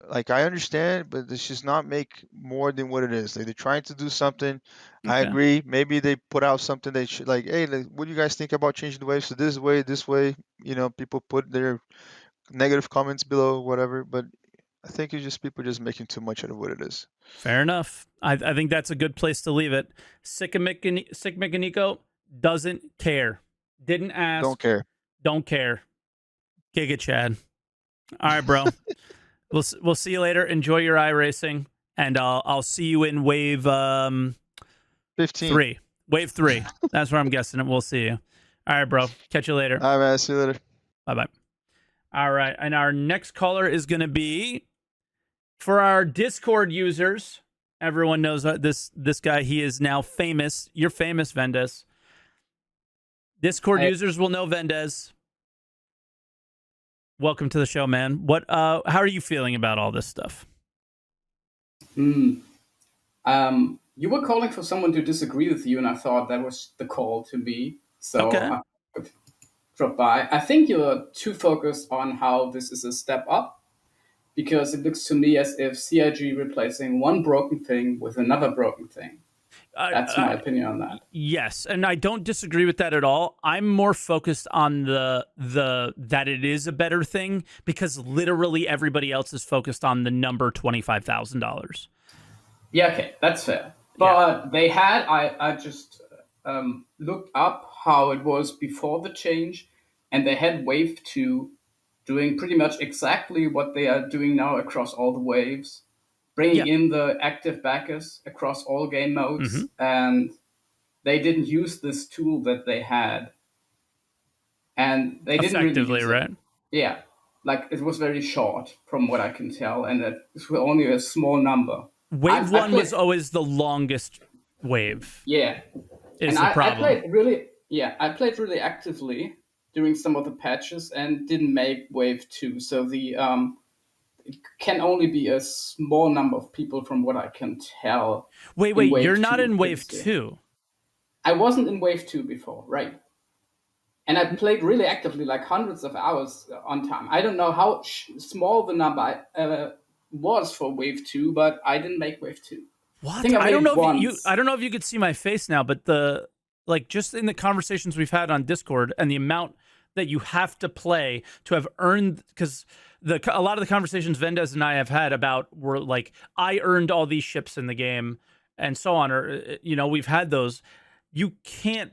Like, I understand, but this should not make more than what it is. Like, they're trying to do something. I Okay. agree. Maybe they put out something they should, like, hey, like, what do you guys think about changing the waves to this way, this way? You know, people put their negative comments below, whatever. But I think it's just people just making too much out of what it is. Fair enough. I think that's a good place to leave it. Sick Mechanico doesn't care. Didn't ask. Don't care. Don't care. Giga Chad. All right, bro. we'll see you later. Enjoy your iRacing, and I'll see you in wave 15. 3. Wave 3. That's where I'm guessing it. We'll see you. All right, bro. Catch you later. All right, man. See you later. Bye-bye. All right, and our next caller is going to be for our Discord users. Everyone knows this guy. He is now famous. You're famous, Vendes. Discord users will know Vendes. Welcome to the show, man. How are you feeling about all this stuff? You were calling for someone to disagree with you, and I thought that was the call to me. So Okay. I would drop by. I think you're too focused on how this is a step up, because it looks to me as if CIG replacing one broken thing with another broken thing. That's my opinion on that. Yes, and I don't disagree with that at all. I'm more focused on the that it is a better thing, because literally everybody else is focused on the number $25,000. Yeah, okay, that's fair. But they had, I just looked up how it was before the change, and they had Wave 2 doing pretty much exactly what they are doing now across all the waves, bringing in the active backers across all game modes, and they didn't use this tool that they had. And they didn't really use right? it. Yeah, like it was very short from what I can tell, and that it was only a small number. Wave 1 was always the longest wave. Yeah. Is the problem. I played really actively during some of the patches and didn't make Wave 2. So the it can only be a small number of people from what I can tell. Wait, you're not in Wave 2. I wasn't in Wave 2 before, right? And I played really actively, like hundreds of hours on time. I don't know how small the number was for Wave 2, but I didn't make Wave 2. What? I don't know if you could see my face now, but just in the conversations we've had on Discord and the amount that you have to play to have earned, because a lot of the conversations Vendes and I have had were like, I earned all these ships in the game and so on, or we've had those. You can't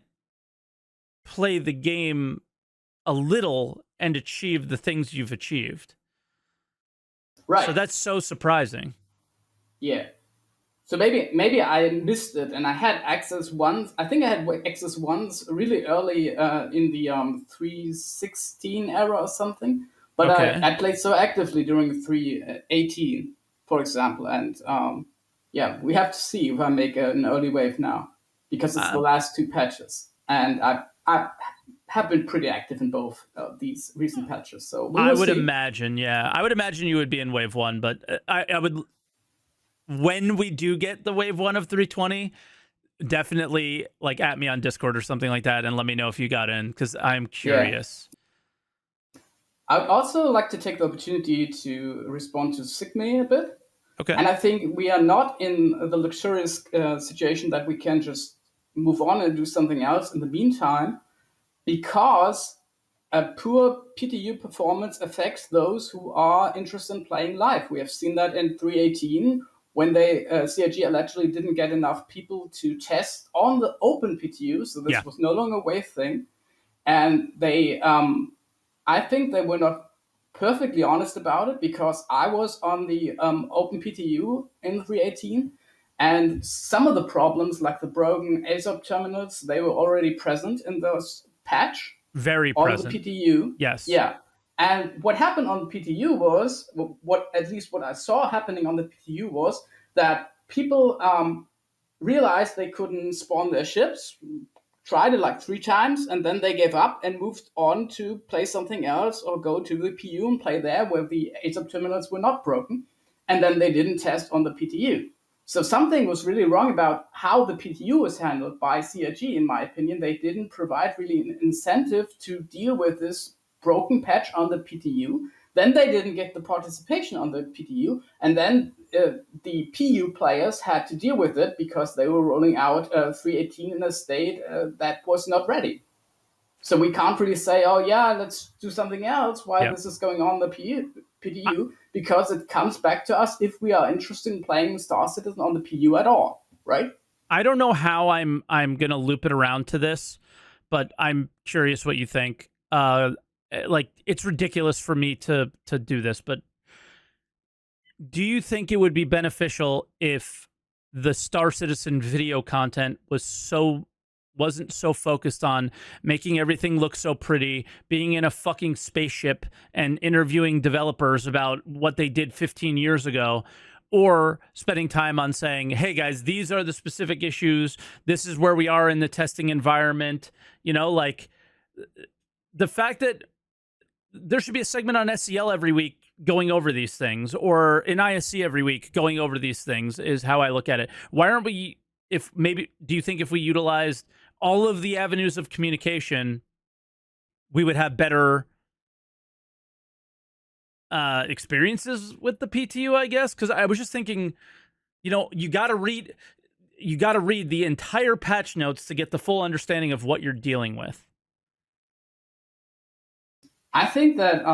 play the game a little and achieve the things you've achieved. Right. So that's so surprising. Yeah. So maybe I missed it, and I had access once. I think I had access once really early in the 3.16 era or something. But I played so actively during 3.18, for example. And we have to see if I make an early wave now, because it's the last 2 patches. And I have been pretty active in both these recent patches. So I would imagine, I would imagine you would be in Wave 1, but I would... When we do get the Wave 1 of 320, definitely at me on Discord or something like that, and let me know if you got in, because I'm curious. Yeah. I would also like to take the opportunity to respond to Sigme a bit. Okay. And I think we are not in the luxurious situation that we can just move on and do something else in the meantime, because a poor PTU performance affects those who are interested in playing live. We have seen that in 3.18, when they CIG allegedly didn't get enough people to test on the open PTU, so this was no longer a wave thing. And they, I think they were not perfectly honest about it, because I was on the open PTU in 3.18, and some of the problems, like the broken ASOP terminals, they were already present in those patch. Very on present. The PTU. Yes. Yeah. And what happened on the PTU was, what I saw happening on the PTU was that people realized they couldn't spawn their ships, tried it like 3 times, and then they gave up and moved on to play something else or go to the PU and play there where the ASOP terminals were not broken. And then they didn't test on the PTU. So something was really wrong about how the PTU was handled by CIG, in my opinion. They didn't provide really an incentive to deal with this broken patch on the PTU. Then they didn't get the participation on the PTU, and then the PU players had to deal with it because they were rolling out 3.18 in a state that was not ready. So we can't really say, oh yeah, let's do something else while this is going on the PTU, because it comes back to us if we are interested in playing Star Citizen on the PU at all, right? I don't know how I'm going to loop it around to this, but I'm curious what you think. Like, it's ridiculous for me to do this, but do you think it would be beneficial if the Star Citizen video content wasn't so focused on making everything look so pretty, being in a fucking spaceship and interviewing developers about what they did 15 years ago, or spending time on saying, hey guys, these are the specific issues, this is where we are in the testing environment, you know, like the fact that there should be a segment on SCL every week going over these things, or in ISC every week going over these things, is how I look at it. Why aren't we, do you think if we utilized all of the avenues of communication, we would have better experiences with the PTU, I guess? Because I was just thinking, you know, you got to read the entire patch notes to get the full understanding of what you're dealing with. I think that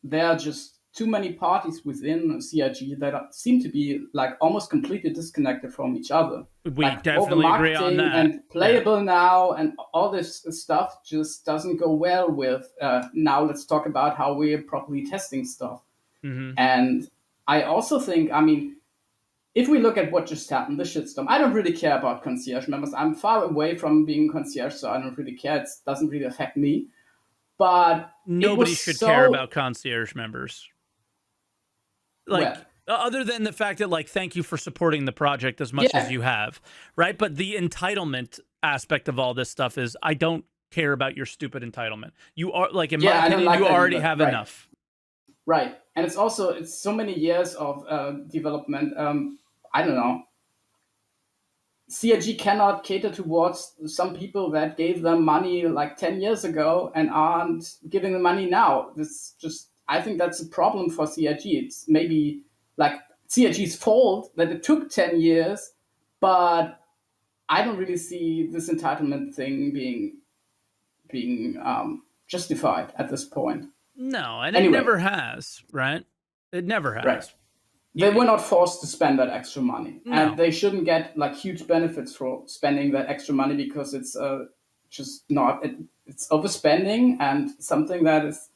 there are just too many parties within CIG that seem to be like almost completely disconnected from each other. We like, definitely agree on that. And playable now and all this stuff just doesn't go well with now let's talk about how we're properly testing stuff. Mm-hmm. And I also think, I mean, if we look at what just happened, the shitstorm, I don't really care about concierge members. I'm far away from being concierge, so I don't really care. It doesn't really affect me. But nobody should care about concierge members. Like, other than the fact that, like, thank you for supporting the project as much as you have, right? But the entitlement aspect of all this stuff is, I don't care about your stupid entitlement. You are, like, in my opinion, you already have enough. Right. And it's so many years of development. I don't know. CIG cannot cater towards some people that gave them money like 10 years ago and aren't giving them money now. I think that's a problem for CIG. It's maybe like CIG's fault that it took 10 years, but I don't really see this entitlement thing being justified at this point. No, and it never has, right? It never has. Right. They were not forced to spend that extra money. No. And they shouldn't get like huge benefits for spending that extra money, because it's just not, it's overspending and something that is.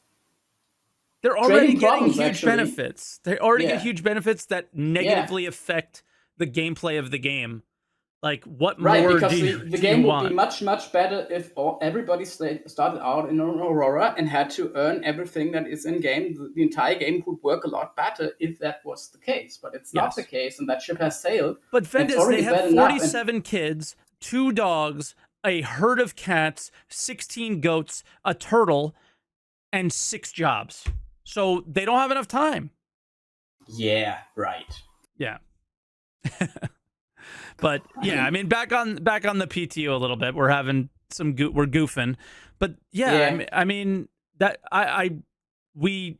They're already getting huge benefits. They already get huge benefits that negatively affect the gameplay of the game. Like, what more do you want? The game would be much, much better if everybody started out in Aurora and had to earn everything that is in game. The entire game would work a lot better if that was the case. But it's not the case, and that ship has sailed. But Vendes, they have 47 kids, 2 dogs, a herd of cats, 16 goats, a turtle, and 6 jobs. So they don't have enough time. Yeah, right. Yeah. But yeah, I mean, back on the PTU a little bit. We're having we're goofing, but I mean that we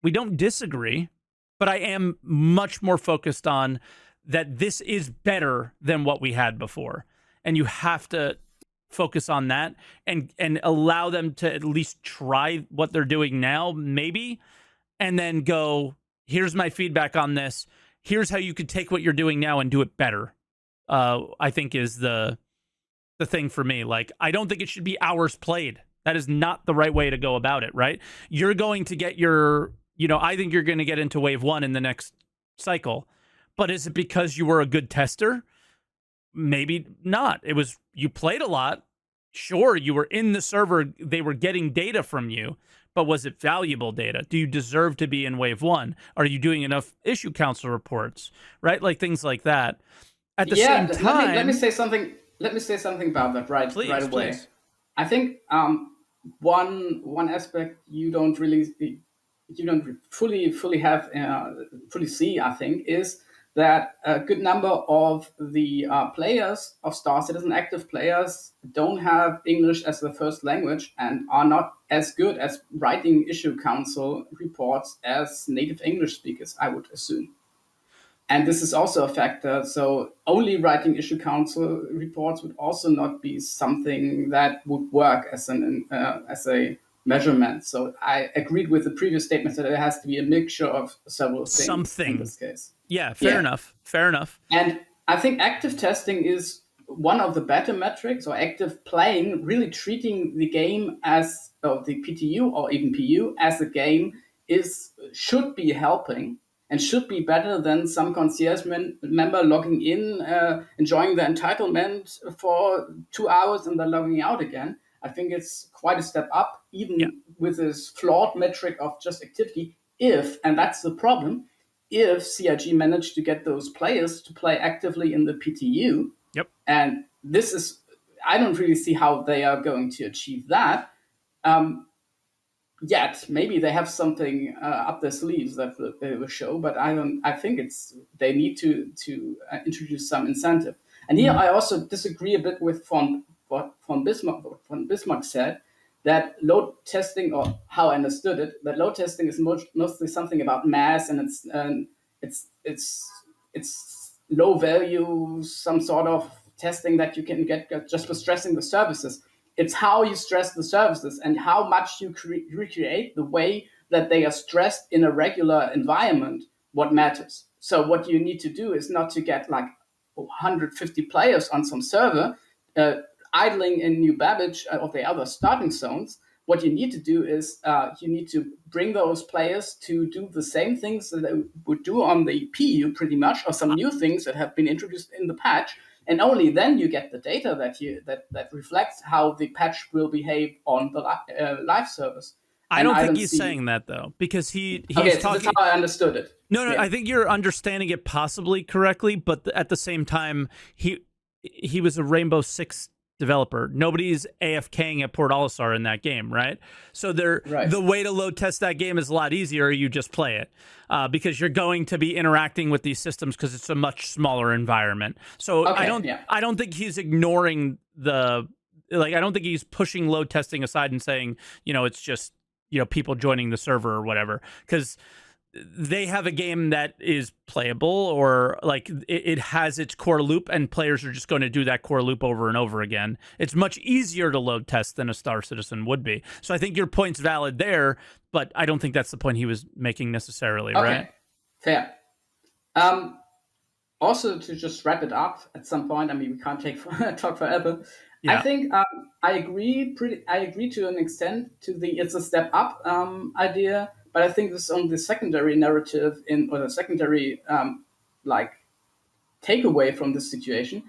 don't disagree, but I am much more focused on that this is better than what we had before, and you have to focus on that and allow them to at least try what they're doing now, maybe, and then go, here's my feedback on this. Here's how you could take what you're doing now and do it better. I think is the thing for me. Like, I don't think it should be hours played. That is not the right way to go about it, right? You're going to get I think you're going to get into wave 1 in the next cycle. But is it because you were a good tester? Maybe not. It was, you played a lot. Sure, you were in the server. They were getting data from you. But was it valuable data? Do you deserve to be in wave 1? Are you doing enough issue council reports? Right? Like, things like that. At the same time, let me say something. Let me say something about that right away. Please. I think one aspect you don't fully see, I think, is that a good number of the players of Star Citizen, active players, don't have English as their first language and are not as good as writing issue council reports as native English speakers, I would assume. And this is also a factor. So only writing issue council reports would also not be something that would work as a measurement. So I agreed with the previous statement that there has to be a mixture of several things in this case. Yeah, fair enough. Fair enough. And I think active testing is one of the better metrics, or active playing, really treating the game as, or the PTU or even PU as a game should be helping and should be better than some concierge member logging in, enjoying the entitlement for 2 hours and then logging out again. I think it's quite a step up, even with this flawed metric of just activity, and that's the problem, if CIG managed to get those players to play actively in the PTU. Yep. And this is, I don't really see how they are going to achieve that. Yet maybe they have something up their sleeves that they will show, but I think they need to introduce some incentive. And here I also disagree a bit with what von Bismarck said, that load testing, or how I understood it, that load testing is mostly something about mass, and it's low value, some sort of testing that you can get just for stressing the services. It's how you stress the services and how much you recreate the way that they are stressed in a regular environment, what matters. So what you need to do is not to get like 150 players on some server idling in New Babbage or the other starting zones. What you need to do is you need to bring those players to do the same things that they would do on the PU pretty much, or some new things that have been introduced in the patch. And only then you get the data that reflects how the patch will behave on the live service. I don't think he's saying that, though, because he's okay, so talking. that's how I understood it. No, yeah. I think you're understanding it possibly correctly, but at the same time, he was a Rainbow Six developer. Nobody's AFKing at Port Olisar in that game, right? So the way to load test that game is a lot easier. You just play it because you're going to be interacting with these systems because it's a much smaller environment. So I don't think he's ignoring I don't think he's pushing load testing aside and saying, it's just, people joining the server or whatever, because they have a game that is playable, or like it has its core loop, and players are just going to do that core loop over and over again. It's much easier to load test than a Star Citizen would be. So I think your point's valid there, but I don't think that's the point he was making necessarily, right? Fair. Also, to just wrap it up at some point, I mean, we can't talk forever. Yeah. I think I agree to an extent to the it's a step up idea. But I think this is on the secondary narrative or the secondary takeaway from this situation.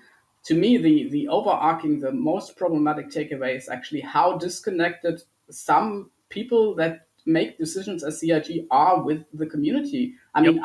To me, the overarching, the most problematic takeaway is actually how disconnected some people that make decisions as CIG are with the community. I mean,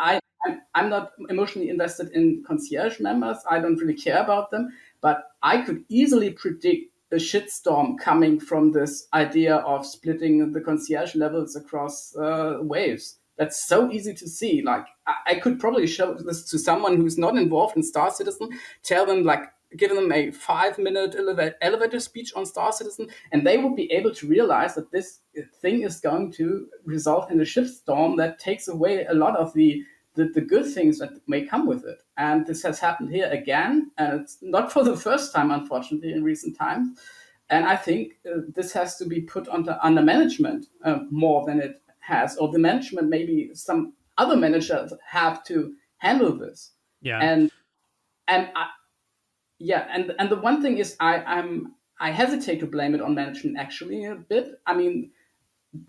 I'm not emotionally invested in concierge members. I don't really care about them, but I could easily predict a shitstorm coming from this idea of splitting the concierge levels across waves. That's so easy to see. Like, I could probably show this to someone who's not involved in Star Citizen, tell them, give them a 5-minute elevator speech on Star Citizen, and they will be able to realize that this thing is going to result in a shitstorm that takes away a lot of the good things that may come with it. And this has happened here again, and it's not for the first time, unfortunately, in recent times. And I think this has to be put under management more than it has, or the management, maybe some other managers have to handle this. Yeah. And the one thing is I hesitate to blame it on management actually a bit. I mean,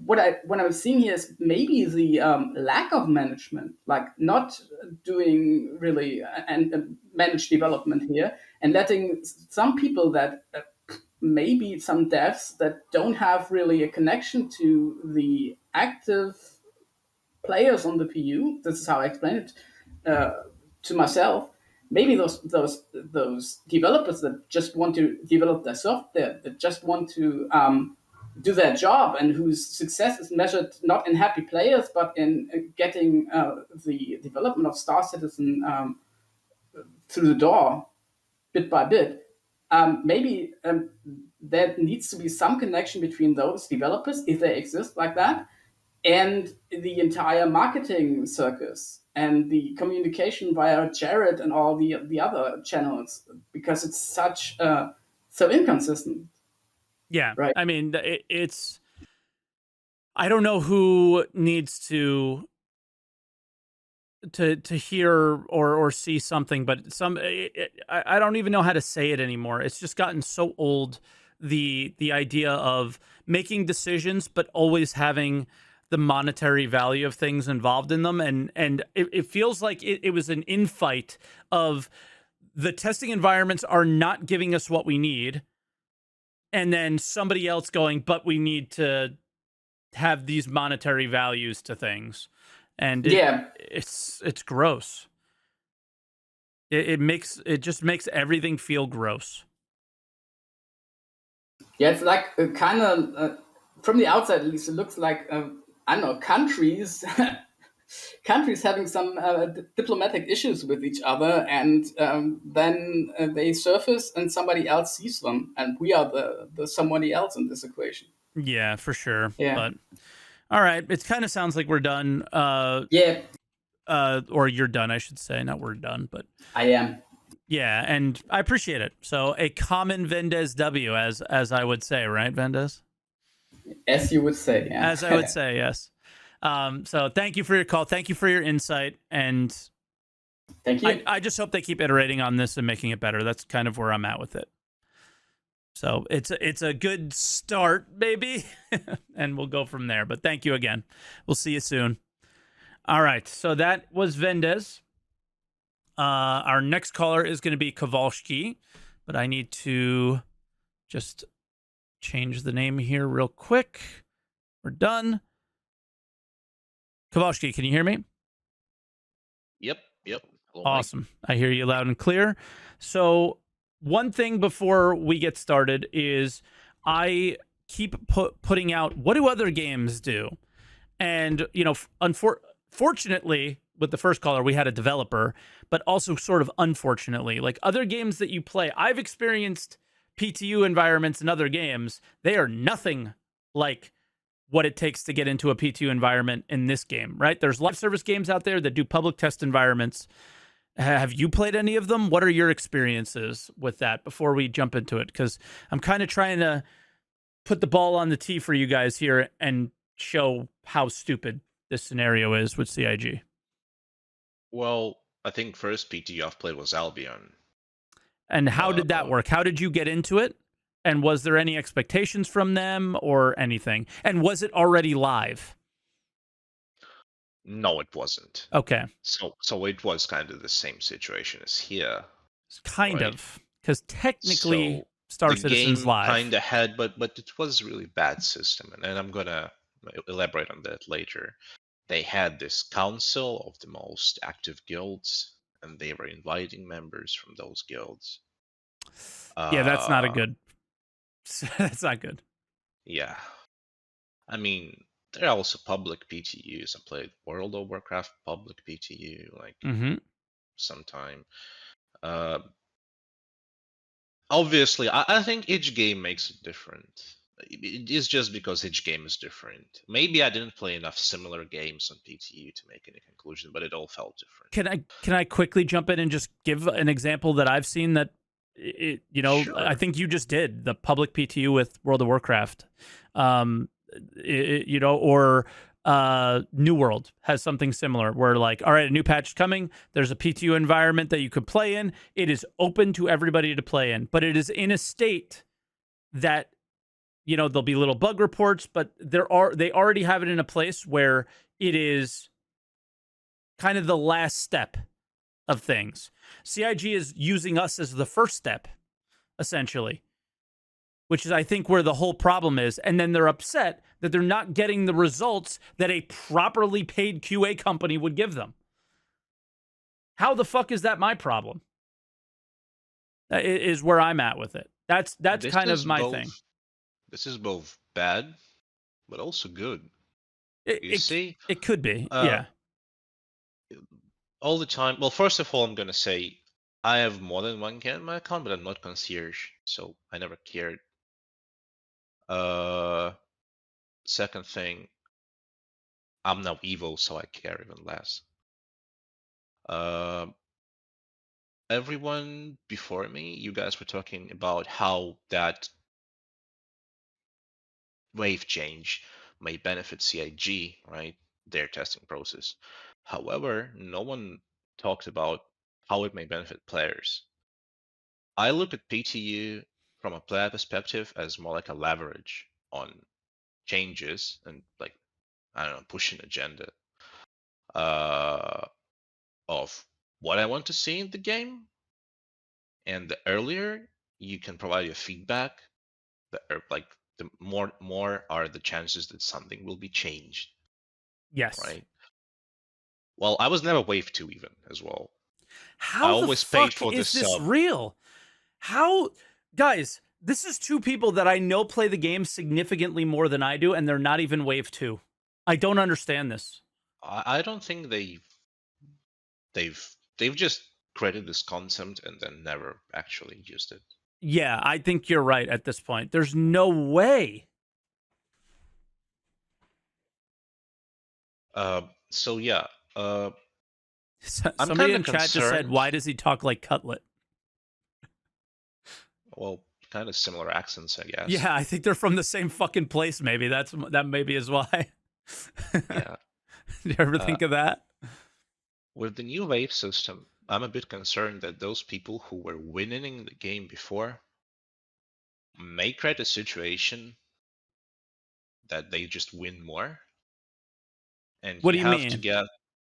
what I was seeing here is maybe the lack of management, like not doing really and managed development here, and letting some people that maybe some devs that don't have really a connection to the active players on the PU. This is how I explain it to myself. Maybe those developers that just want to develop their software, that just want to do their job and whose success is measured not in happy players, but in getting the development of Star Citizen through the door bit by bit, maybe there needs to be some connection between those developers, if they exist like that, and the entire marketing circus and the communication via Jared and all the other channels, because it's such so inconsistent. Yeah, Right. I mean, it's. I don't know who needs to hear or see something, but I don't even know how to say it anymore. It's just gotten so old. The idea of making decisions, but always having the monetary value of things involved in them, and it feels like it was an infight of the testing environments are not giving us what we need, and then somebody else going, but we need to have these monetary values to things. And it's gross. It just makes everything feel gross. Yeah, it's like kind of from the outside at least, it looks like I don't know, countries having some diplomatic issues with each other, and then they surface and somebody else sees them, and we are the somebody else in this equation. Yeah, for sure. Yeah. But all right, it kind of sounds like we're done. Yeah, or you're done, I should say. Not we're done, but I am. yeah, and I appreciate it. So a common Vendes W, as I would say, right, Vendes? As you would say, yeah. As I would say, yes. So thank you for your call. Thank you for your insight. And Thank you. I just hope they keep iterating on this and making it better. That's kind of where I'm at with it. So it's a good start, maybe, and we'll go from there. But thank you again. We'll see you soon. All right. So that was Vendes. Our next caller is going to be Kovalski, but I need to just change the name here real quick. We're done. Kovalski, can you hear me? Yep. Hello, Awesome. I hear you loud and clear. So one thing before we get started is I keep putting out, what do other games do? And, you know, fortunately, with the first caller, we had a developer, but also sort of unfortunately, like other games that you play, I've experienced PTU environments in other games. They are nothing like what it takes to get into a PTU environment in this game, right? There's live service games out there that do public test environments. Have you played any of them? What are your experiences with that before we jump into it? Because I'm kind of trying to put the ball on the tee for you guys here and show how stupid this scenario is with CIG. Well, I think first PTU I've played was Albion. And how did that work? How did you get into it? And was there any expectations from them or anything? And was it already live? No, it wasn't. Okay. So it was kind of the same situation as here. Kind right? of. Because technically, So Star the Citizen's game live. kind of had, but it was a really bad system, and I'm gonna elaborate on that later. They had this council of the most active guilds, and they were inviting members from those guilds. Yeah, that's not a good. That's not good. Yeah. I mean, there are also public PTUs. I played World of Warcraft public PTU like sometime. Obviously, I think each game makes it different. It is just because each game is different. Maybe I didn't play enough similar games on PTU to make any conclusion, but it all felt different. Can I quickly jump in and just give an example that I've seen that Sure. I think you just did the public PTU with World of Warcraft, or New World has something similar where like, all right, a new patch is coming. There's a PTU environment that you could play in. It is open to everybody to play in, but it is in a state that, there'll be little bug reports, but they already have it in a place where it is kind of the last step of things. CIG is using us as the first step, essentially, which is, I think, where the whole problem is. And then they're upset that they're not getting the results that a properly paid QA company would give them. How the fuck is that my problem? That is where I'm at with it. That's kind of my thing. This is both bad, but also good. It, You it, see, it could be. uh, Yeah. all the time. Well, first of all, I'm gonna say I have more than one cat in my account, but I'm not concierge, so I never cared. Uh, Second thing, I'm now evil, so I care even less. Uh, Everyone before me, you guys were talking about how that wave change may benefit CIG, right? Their testing process. However, no one talked about how it may benefit players. I look at PTU from a player perspective as more like a leverage on changes and like I don't know, push an agenda uh, of what I want to see in the game. And the earlier you can provide your feedback, like the more are the chances that something will be changed, Yes. right? Well, I was never wave 2 even as well. I How the always paid fuck for the is this sub. real? How, guys? This is two people that I know play the game significantly more than I do, and they're not even wave 2. I don't understand this. I don't think they've just created this concept and then never actually used it. Yeah, I think you're right at this point. There's no way. So yeah, I'm Somebody kind of in chat just said, concerned. "Why does he talk like Cutlet?" Well, kind of similar accents, I guess. Yeah, I think they're from the same fucking place. Maybe that maybe is why. Yeah. Do you ever think of that? With the new wave system, I'm a bit concerned that those people who were winning the game before may create a situation that they just win more. And What do you mean?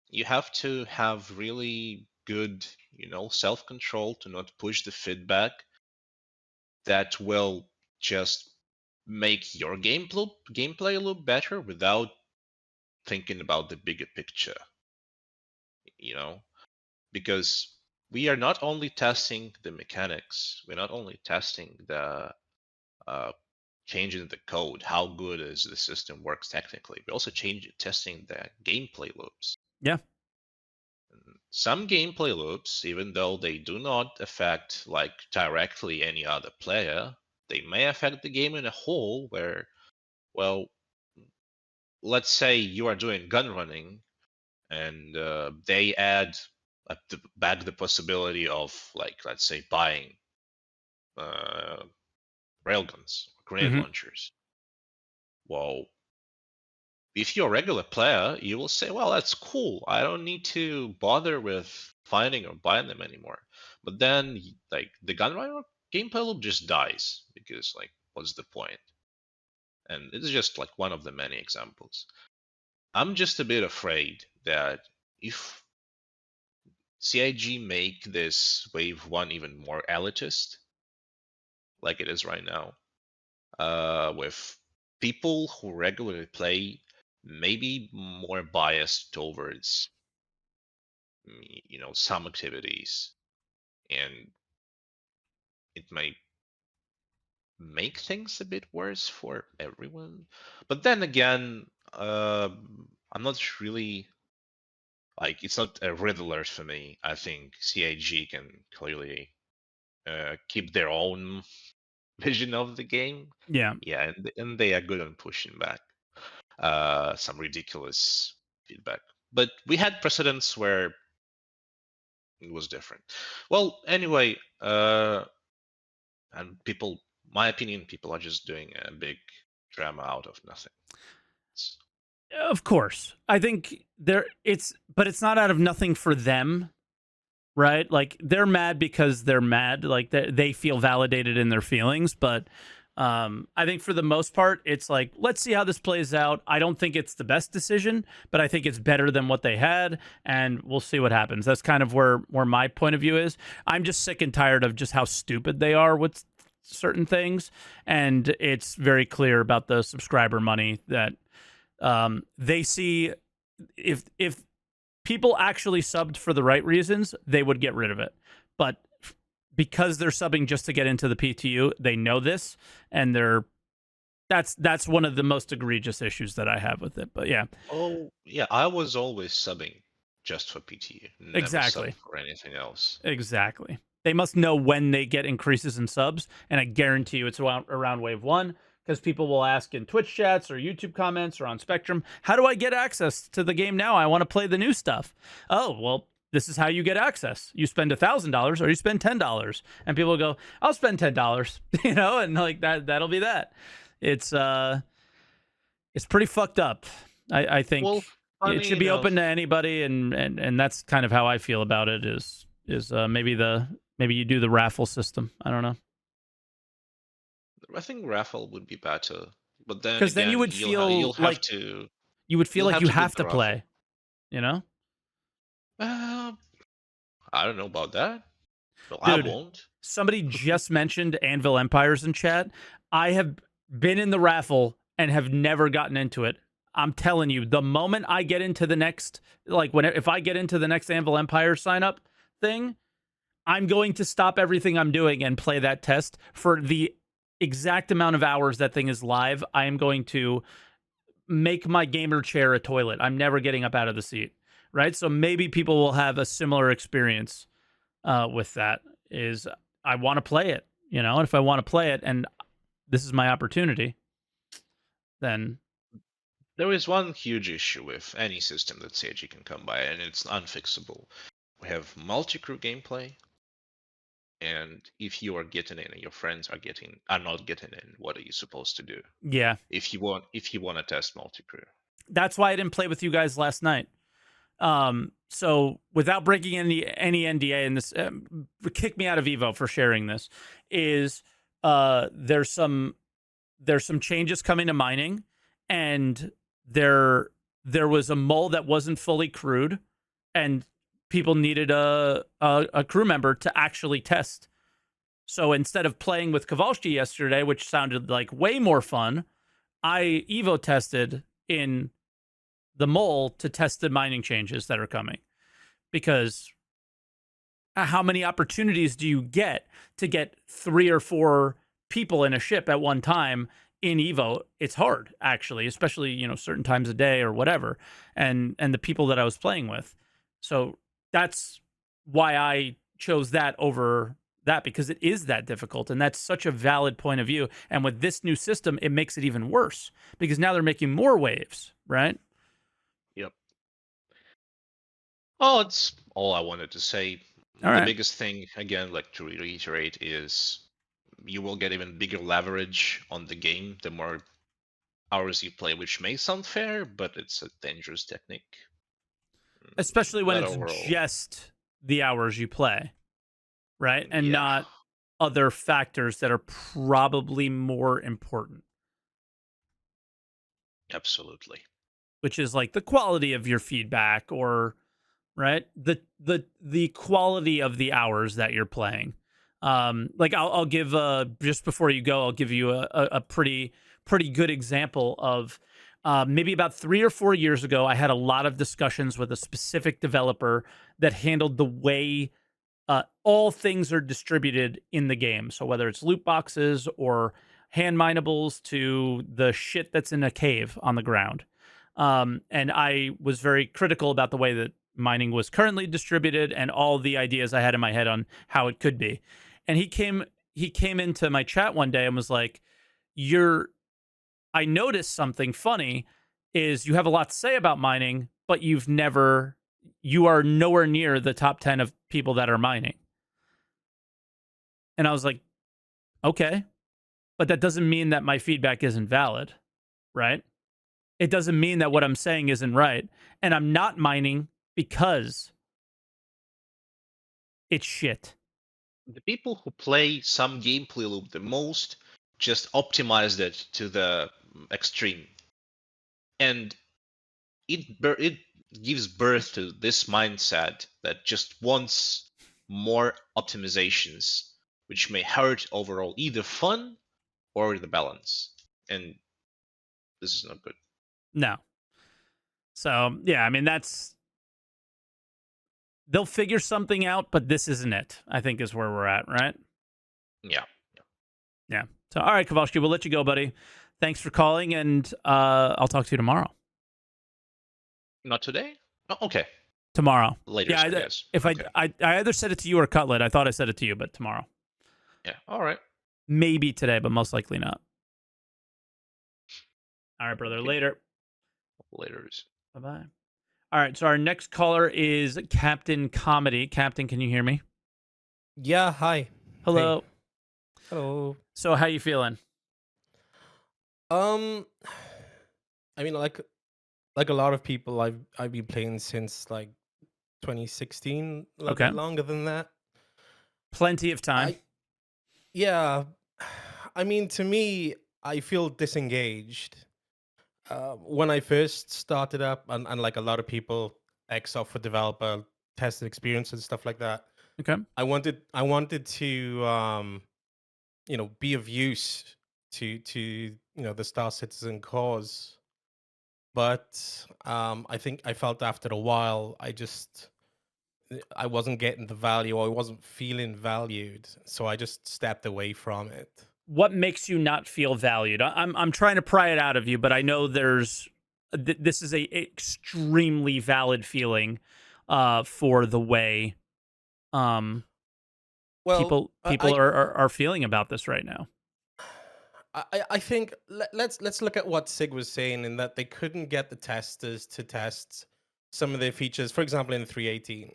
you have to have really good, self-control to not push the feedback that will just make your gameplay look better without thinking about the bigger picture, you know? Because we are not only testing the mechanics, we're not only testing the changing the code, how good is the system works technically, we're also testing the gameplay loops. Yeah. Some gameplay loops, even though they do not affect like directly any other player, they may affect the game in a whole where, well, let's say you are doing gun running and they add back the possibility of like, let's say, buying uh, railguns or grenade Mm-hmm. launchers. Well, if you're a regular player, you will say, well, that's cool. I don't need to bother with finding or buying them anymore. But then, like, the gunrunner gameplay loop just dies because, like, what's the point? And it's just like one of the many examples. I'm just a bit afraid that if CIG make this Wave 1 even more elitist, like it is right now, with people who regularly play maybe more biased towards some activities, and it may make things a bit worse for everyone. But then again, I'm not really like, it's not a red alert for me. I think CIG can clearly keep their own vision of the game. Yeah. Yeah, and they are good on pushing back some ridiculous feedback. But we had precedents where it was different. Well, anyway, and people, my opinion, people are just doing a big drama out of nothing. Of course. I think but it's not out of nothing for them, right? Like, they're mad because they're mad. Like, they feel validated in their feelings. But I think for the most part, it's like, let's see how this plays out. I don't think it's the best decision, but I think it's better than what they had, and we'll see what happens. That's kind of where my point of view is. I'm just sick and tired of just how stupid they are with certain things, and it's very clear about the subscriber money that they see. If people actually subbed for the right reasons, they would get rid of it. But because they're subbing just to get into the PTU, they know this, and they're That's one of the most egregious issues that I have with it. But yeah, Oh, yeah, I was always subbing just for PTU, never exactly. subbing for anything else. Exactly. They must know when they get increases in subs, and I guarantee you it's around wave 1, because people will ask in Twitch chats or YouTube comments or on Spectrum, how do I get access to the game now? I want to play the new stuff. Oh, well, this is how you get access. You spend $1,000 or you spend $10. And people will go, I'll spend $10, and like that'll be that. It's pretty fucked up. I think Well, it funny should be enough, open to anybody, and that's kind of how I feel about it. Is maybe you do the raffle system. I don't know, I think raffle would be better, but then because then you again, would feel you'll have like to you would feel you'll like you to have do to the play. raffle. Uh, I don't know about that. No, I Dude, won't. somebody just mentioned Anvil Empires in chat. I have been in the raffle and have never gotten into it. I'm telling you, the moment I get into the next, if I get into the next Anvil Empire sign up thing, I'm going to stop everything I'm doing and play that test for the exact amount of hours that thing is live. I am going to make my gamer chair a toilet. I'm never getting up out of the seat, right? So maybe people will have a similar experience with that. Is I want to play it, and if I want to play it and this is my opportunity, then There is one huge issue with any system that Seiji can come by, and it's unfixable. We have multi-crew gameplay, and if you are getting in and your friends are not getting in, what are you supposed to do? yeah, If you want to test multi-crew. that's why I didn't play with you guys last night. So without breaking any NDA, and this kick me out of Evo for sharing this, is there's some changes coming to mining, and there was a mole that wasn't fully crewed, and people needed a crew member to actually test. So instead of playing with Kovalski yesterday, which sounded like way more fun, I Evo tested in the mole to test the mining changes that are coming. Because how many opportunities do you get to get 3 or 4 people in a ship at one time in Evo? It's hard, actually, especially, certain times of day or whatever, and the people that I was playing with. So that's why I chose that over that, because it is that difficult, and that's such a valid point of view. And with this new system, it makes it even worse, because now they're making more waves, right? Yep. Oh, it's all I wanted to say. All The right. biggest thing, again, like to reiterate, is you will get even bigger leverage on the game the more hours you play, which may sound fair, but it's a dangerous technique. Especially when But it's overall, just the hours you play, right? And yeah, not other factors that are probably more important, absolutely. which is like the quality of your feedback, or right, the quality of the hours that you're playing. Like I'll give just before you go, I'll give you a pretty good example of maybe about 3 or 4 years ago, I had a lot of discussions with a specific developer that handled the way all things are distributed in the game. So whether it's loot boxes or hand minables to the shit that's in a cave on the ground. And I was very critical about the way that mining was currently distributed and all the ideas I had in my head on how it could be. And he came into my chat one day and was like, I noticed something funny is you have a lot to say about mining, but you are nowhere near the top 10 of people that are mining. And I was like, okay, but that doesn't mean that my feedback isn't valid, right? It doesn't mean that what I'm saying isn't right. And I'm not mining because it's shit. The people who play some gameplay loop the most just optimized it to the extreme, and it gives birth to this mindset that just wants more optimizations, which may hurt overall either fun or the balance, and this is not good. No. So yeah, I mean they'll figure something out, but this isn't it, I think, is where we're at, right? Yeah. Yeah. So all right, Kovalski, we'll let you go, buddy. Thanks for calling, and I'll talk to you tomorrow. Not today? Oh, okay. Tomorrow. Later, Yeah, I guess. if Okay. I either said it to you or Cutlet. I thought I said it to you, but tomorrow. Yeah. All right. Maybe today, but most likely not. All right, brother. Okay. Later. Later. Bye-bye. All right, so our next caller is Captain Comedy. Captain, can you hear me? Yeah, hi. Hello. Hey. Hello. So how you feeling? I mean, like a lot of people, I've been playing since like 2016, a little Okay. bit longer than that. Plenty of time. Yeah, I mean, to me, I feel disengaged. When I first started up, and like a lot of people, X software developer, tested experience and stuff like that. Okay. I wanted to be of use to the Star Citizen cause, but I think I felt after a while I wasn't getting the value, or I wasn't feeling valued, so I just stepped away from it. What makes you not feel valued? I'm trying to pry it out of you, but I know there's this is a extremely valid feeling for the way Well, people are feeling about this right now. I think let's look at what Sig was saying, in that they couldn't get the testers to test some of their features, for example, in 3.18.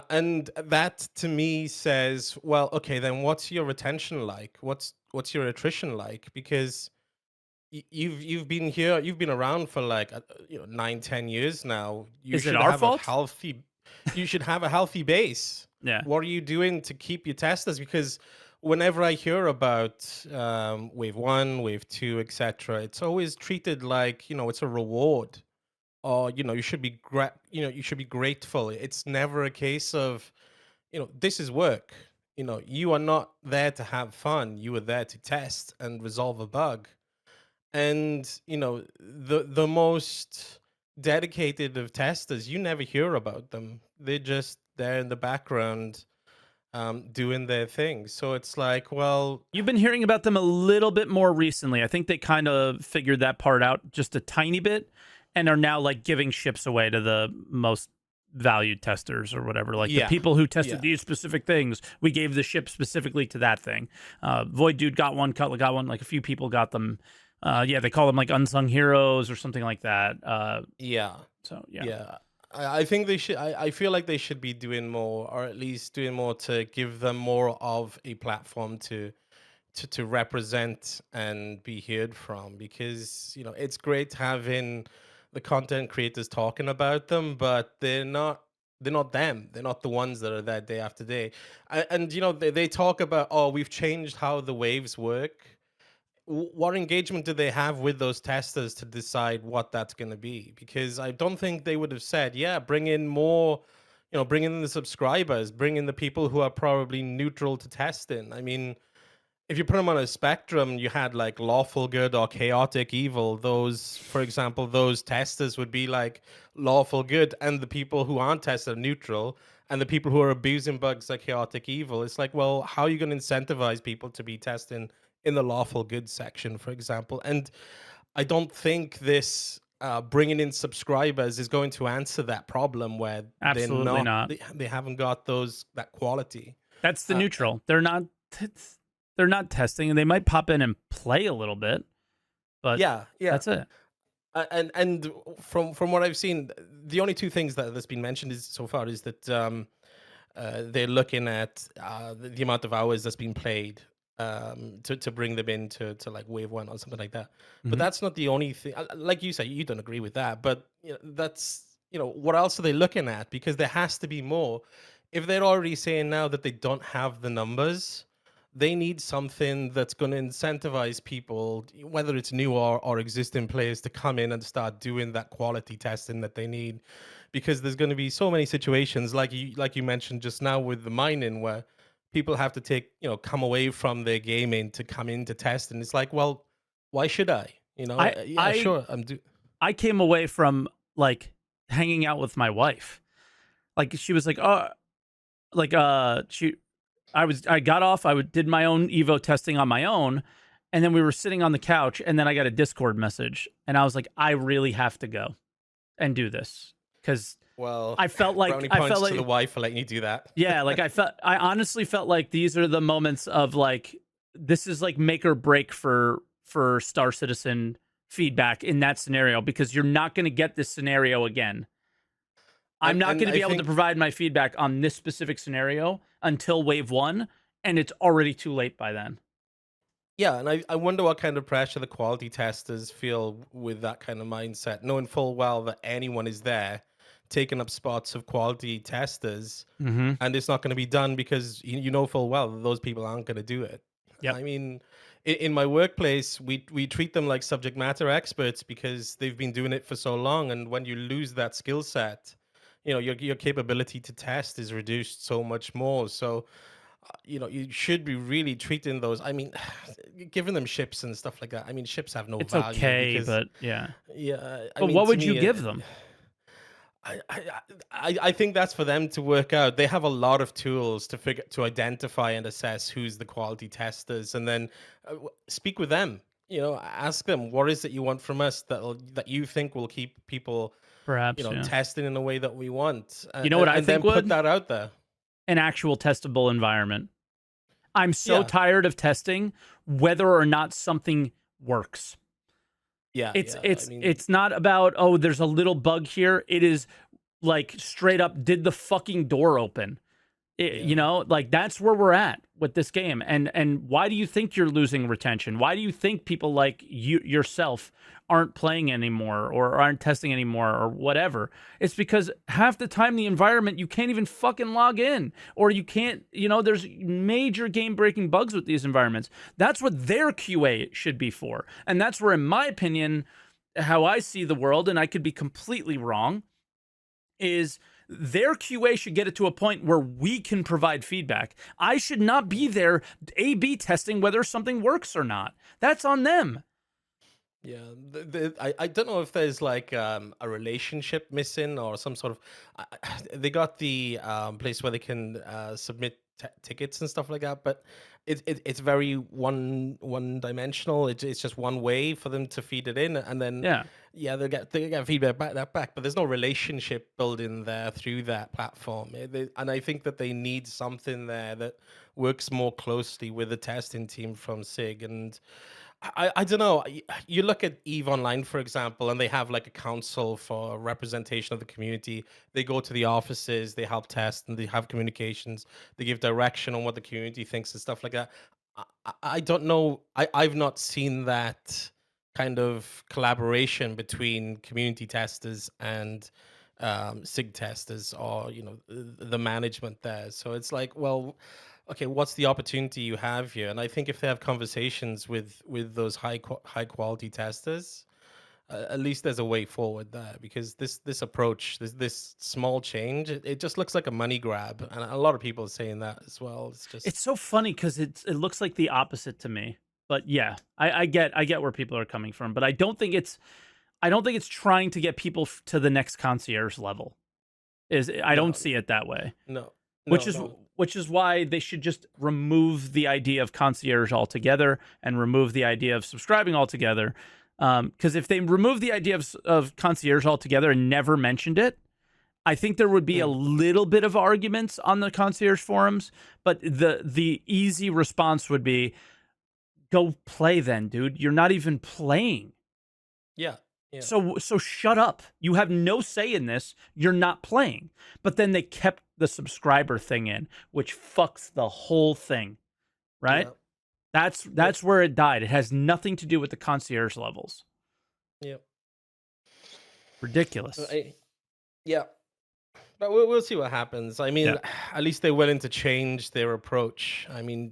And that to me says, well, okay, then what's your retention like? What's your attrition like? Because you've been here, you've been around for like 9-10 years now. Is it our fault? You should have a healthy base. Yeah. What are you doing to keep your testers? Because whenever I hear about wave 1, wave 2, etc., it's always treated like it's a reward, or you should be you should be grateful. It's never a case of this is work. You are not there to have fun. You are there to test and resolve a bug. And the most dedicated of testers, you never hear about them. They're just there in the background doing their thing. So it's like, well, You've been hearing about them a little bit more recently. I think they kind of figured that part out just a tiny bit, and are now like giving ships away to the most valued testers or whatever. Like the people who tested these specific things, we gave the ship specifically to that thing. Void Dude got one, Cutler got one, like a few people got them. They call them like unsung heroes or something like that. So I think they should. I feel like they should be doing more, or at least doing more to give them more of a platform to represent and be heard from. Because it's great having the content creators talking about them, but they're not them. They're not the ones that are there day after day. And they talk about, oh, we've changed how the waves work. What engagement do they have with those testers to decide what that's going to be? Because I don't think they would have said, yeah, bring in more, bring in the subscribers, bring in the people who are probably neutral to testing. I mean, if you put them on a spectrum, you had like lawful good or chaotic evil. Those, for example, those testers would be like lawful good, and the people who aren't tested are neutral, and the people who are abusing bugs are chaotic evil. It's like, well, how are you going to incentivize people to be testing in the lawful good section, for example? And I don't think this bringing in subscribers is going to answer that problem, where absolutely not. They haven't got that quality. That's the neutral. They're not testing, and they might pop in and play a little bit, but that's it. And from what I've seen, the only two things that's been mentioned so far is that they're looking at the amount of hours that's been played to bring them into like wave 1 or something like that. Mm-hmm. But that's not the only thing. Like you say, you don't agree with that, but that's what else are they looking at? Because there has to be more. If they're already saying now that they don't have the numbers, they need something that's going to incentivize people, whether it's new or existing players, to come in and start doing that quality testing that they need. Because there's going to be so many situations, like you mentioned just now with the mining, where people have to come away from their gaming to come into test, and it's like, well, why should I? Sure, I came away from like hanging out with my wife, like she was like, oh, like I got off. I did my own Evo testing on my own, And then we were sitting on the couch, and then I got a Discord message, and I was like, I really have to go and do this because Well, I felt like brownie points to the wife for letting you do that. Yeah, like I honestly felt like these are the moments of like this is like make or break for Star Citizen feedback in that scenario, because you're not going to get this scenario again. I'm not going to be able to provide my feedback on this specific scenario until Wave 1, and it's already too late by then. Yeah, and I wonder what kind of pressure the quality testers feel with that kind of mindset, knowing full well that anyone is there taking up spots of quality testers, Mm-hmm. and it's not going to be done because you know full well that those people aren't going to do it. Yep. I mean, in my workplace, we treat them like subject matter experts because they've been doing it for so long, and when you lose that skill set, you know, your capability to test is reduced so much more. So you know, you should be really treating those. I mean, giving them ships and stuff like that. I mean, ships have no It's value. okay, because, but yeah. yeah. I But mean, what to would you me, give them? I think that's for them to work out. They have a lot of tools to identify and assess who's the quality testers, and then speak with them. You know, ask them what is it you want from us that you think will keep people, Perhaps, you know, yeah. testing in the way that we want. You know what I and think then put would? that out there. An actual testable environment. I'm so Yeah. tired of testing whether or not something works. Yeah, It's yeah, it's I mean, it's not about, oh, there's a little bug here. It is like straight up, did the fucking door open? You know, like that's where we're at with this game. And why do you think you're losing retention? Why do you think people like you yourself aren't playing anymore or aren't testing anymore or whatever? It's because half the time the environment, you can't even fucking log in, or you can't, you know, there's major game breaking bugs with these environments. That's what their QA should be for. And that's where, in my opinion, how I see the world, and I could be completely wrong, is their QA should get it to a point where we can provide feedback. I should not be there A/B testing whether something works or not. That's on them. yeah, I don't know if there's like a relationship missing or some sort of. They got the place where they can submit tickets and stuff like that, but it's very one dimensional. It's just one way for them to feed it in, and then Yeah. they get feedback back, but there's no relationship building there through that platform. And I think that they need something there that works more closely with the testing team from SIG. And I don't know. You look at EVE Online, for example, and they have like a council for representation of the community. They go to the offices, they help test, and they have communications. They give direction on what the community thinks and stuff like that. I don't know. I've not seen that kind of collaboration between community testers and SIG testers, or you know, the management there. So it's like, well, okay, what's the opportunity you have here? And I think if they have conversations with those high quality testers, at least there's a way forward there. Because this approach, this small change, it just looks like a money grab, and a lot of people are saying that as well. It's so funny because it looks like the opposite to me. But yeah, I get where people are coming from, but I don't think it's trying to get people to the next concierge level. I don't see it that way. No. Which is why they should just remove the idea of concierge altogether and remove the idea of subscribing altogether. Because if they remove the idea of concierge altogether and never mentioned it, I think there would be a little bit of arguments on the concierge forums. But the easy response would be, go play then, dude. You're not even playing. Yeah. Yeah. So shut up. You have no say in this. You're not playing. But then they kept the subscriber thing in, which fucks the whole thing, right? Yeah. That's where it died. It has nothing to do with the concierge levels. Yep. Ridiculous. Yeah. But we'll see what happens. I mean, at least they're willing to change their approach. I mean,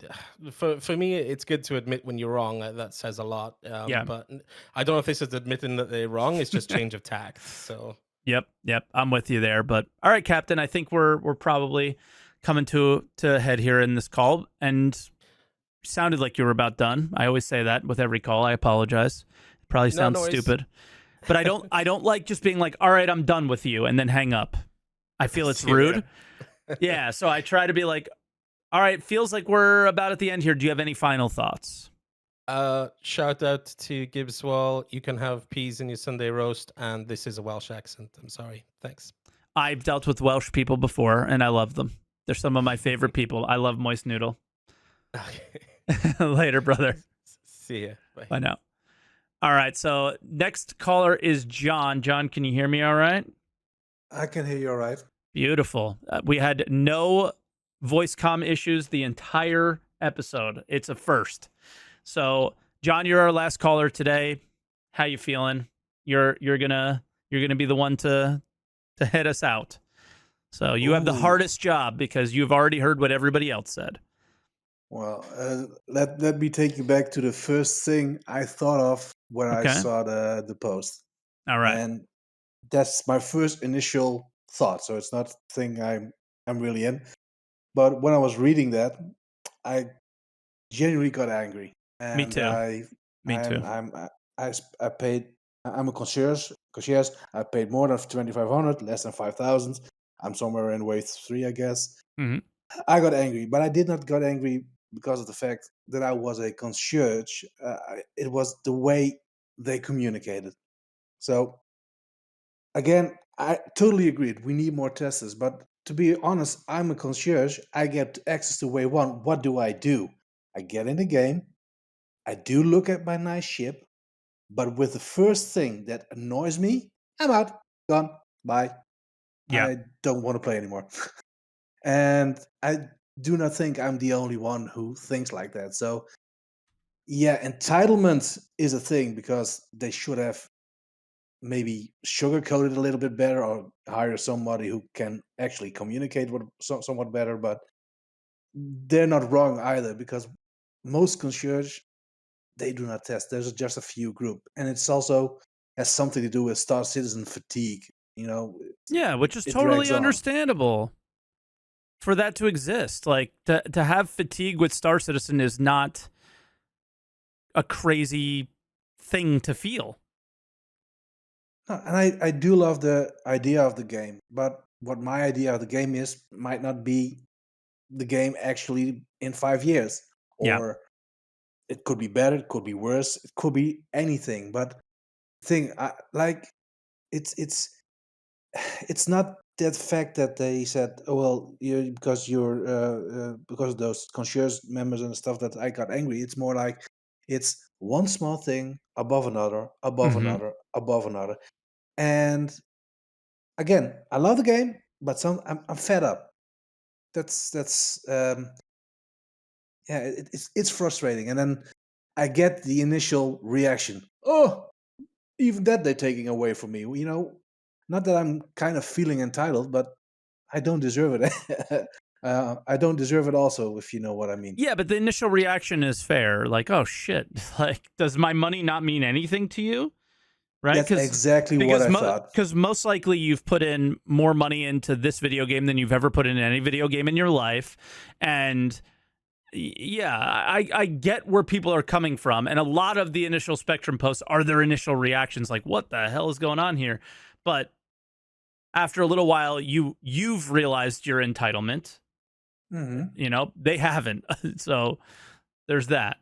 for me, it's good to admit when you're wrong. That says a lot. But I don't know if this is admitting that they're wrong. It's just change of tact. So. Yep. I'm with you there. But all right, Captain, I think we're probably coming to a head here in this call, and sounded like you were about done. I always say that with every call. I apologize. It probably sounds stupid, but I don't like just being like, all right, I'm done with you, and then hang up. I feel it's rude. Yeah, so I try to be like, all right, feels like we're about at the end here. Do you have any final thoughts? Shout out to Gibbswell. You can have peas in your Sunday roast, and this is a Welsh accent. I'm sorry. Thanks. I've dealt with Welsh people before, and I love them. They're some of my favorite people. I love moist noodle. Okay. Later, brother. See ya. Bye. I know. All right, so next caller is John. John, can you hear me all right? I can hear you all right. Beautiful. We had no voice comm issues the entire episode. It's a first. So, John, you're our last caller today. How you feeling? You're gonna be the one to head us out. So you have the Ooh. hardest job because you've already heard what everybody else said. Well, let me take you back to the first thing I thought of when I Okay. saw the post. All right. And that's my first initial thought. So it's not the thing I'm really in. But when I was reading that, I genuinely got angry. And Me too. Me too. I paid. I'm a concierge. I paid more than 2,500, less than 5,000. I'm somewhere in wave 3, I guess. Mhm. I got angry, but I did not get angry because of the fact that I was a concierge. It was the way they communicated. So again, I totally agreed. We need more testers, but to be honest, I'm a concierge. I get access to wave 1. What do? I get in the game. I do look at my nice ship, but with the first thing that annoys me, I'm out, gone, bye. Yeah. I don't want to play anymore. And I do not think I'm the only one who thinks like that. So, yeah, entitlement is a thing because they should have maybe sugarcoat it a little bit better or hire somebody who can actually communicate somewhat better. But they're not wrong either because most concierge, they do not test. There's just a few group. And it's also has something to do with Star Citizen fatigue. Yeah, which is it totally drags on. understandable for that to exist. Like to have fatigue with Star Citizen is not a crazy thing to feel. No, and I do love the idea of the game, but what my idea of the game is might not be the game actually in 5 years. Yeah. Or it could be better, it could be worse, it could be anything. But it's not that fact that they said, "Oh well, because of those concierge members and stuff that I got angry." It's more like it's one small thing above another, above Mhm. another, above another. And again, I love the game, but I'm fed up. That's yeah, it's frustrating. And then I get the initial reaction. Oh, even that they're taking away from me. Not that I'm kind of feeling entitled, but I don't deserve it. I don't deserve it also, if you know what I mean. Yeah, but the initial reaction is fair. Like, oh shit, like, does my money not mean anything to you? Right? That's exactly what I thought. Because most likely you've put in more money into this video game than you've ever put in any video game in your life. And yeah, I get where people are coming from. And a lot of the initial Spectrum posts are their initial reactions like, what the hell is going on here? But after a little while, you've realized your entitlement. Mm-hmm. They haven't. So there's that.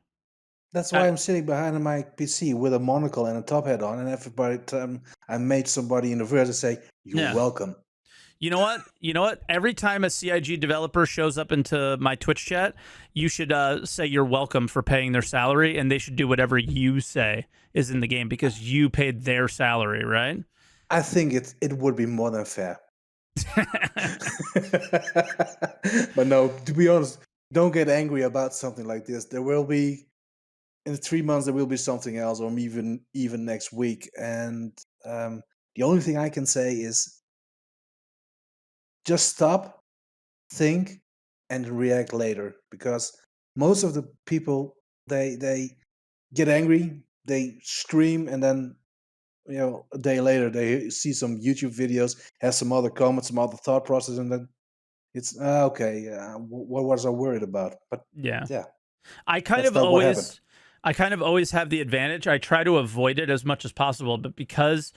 That's why I'm sitting behind my PC with a monocle and a top hat on, and every time I made somebody in the verse say, "You're welcome." You know what? Every time a CIG developer shows up into my Twitch chat, you should say you're welcome for paying their salary, and they should do whatever you say is in the game because you paid their salary, right? I think it would be more than fair. But no, to be honest, don't get angry about something like this. There will be, in 3 months, there will be something else, or even next week. And the only thing I can say is just stop, think, and react later. Because most of the people, they get angry, they scream, and then a day later they see some YouTube videos, have some other comments, some other thought process, and then it's okay. What was I worried about? But yeah, yeah, I kind that's of not what happened. always have the advantage. I try to avoid it as much as possible, but because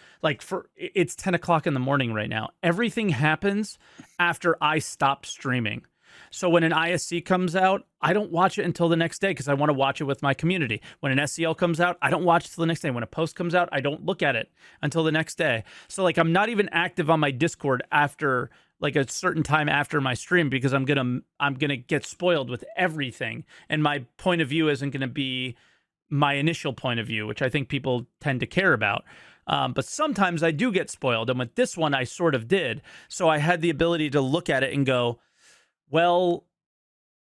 it's 10 o'clock in the morning right now, everything happens after I stop streaming. So when an ISC comes out, I don't watch it until the next day because I want to watch it with my community. When an SEL comes out, I don't watch it till the next day. When a post comes out, I don't look at it until the next day. So like I'm not even active on my Discord after like a certain time after my stream because I'm gonna get spoiled with everything, and my point of view isn't gonna be my initial point of view, which I think people tend to care about. But sometimes I do get spoiled, and with this one, I sort of did. So I had the ability to look at it and go, well,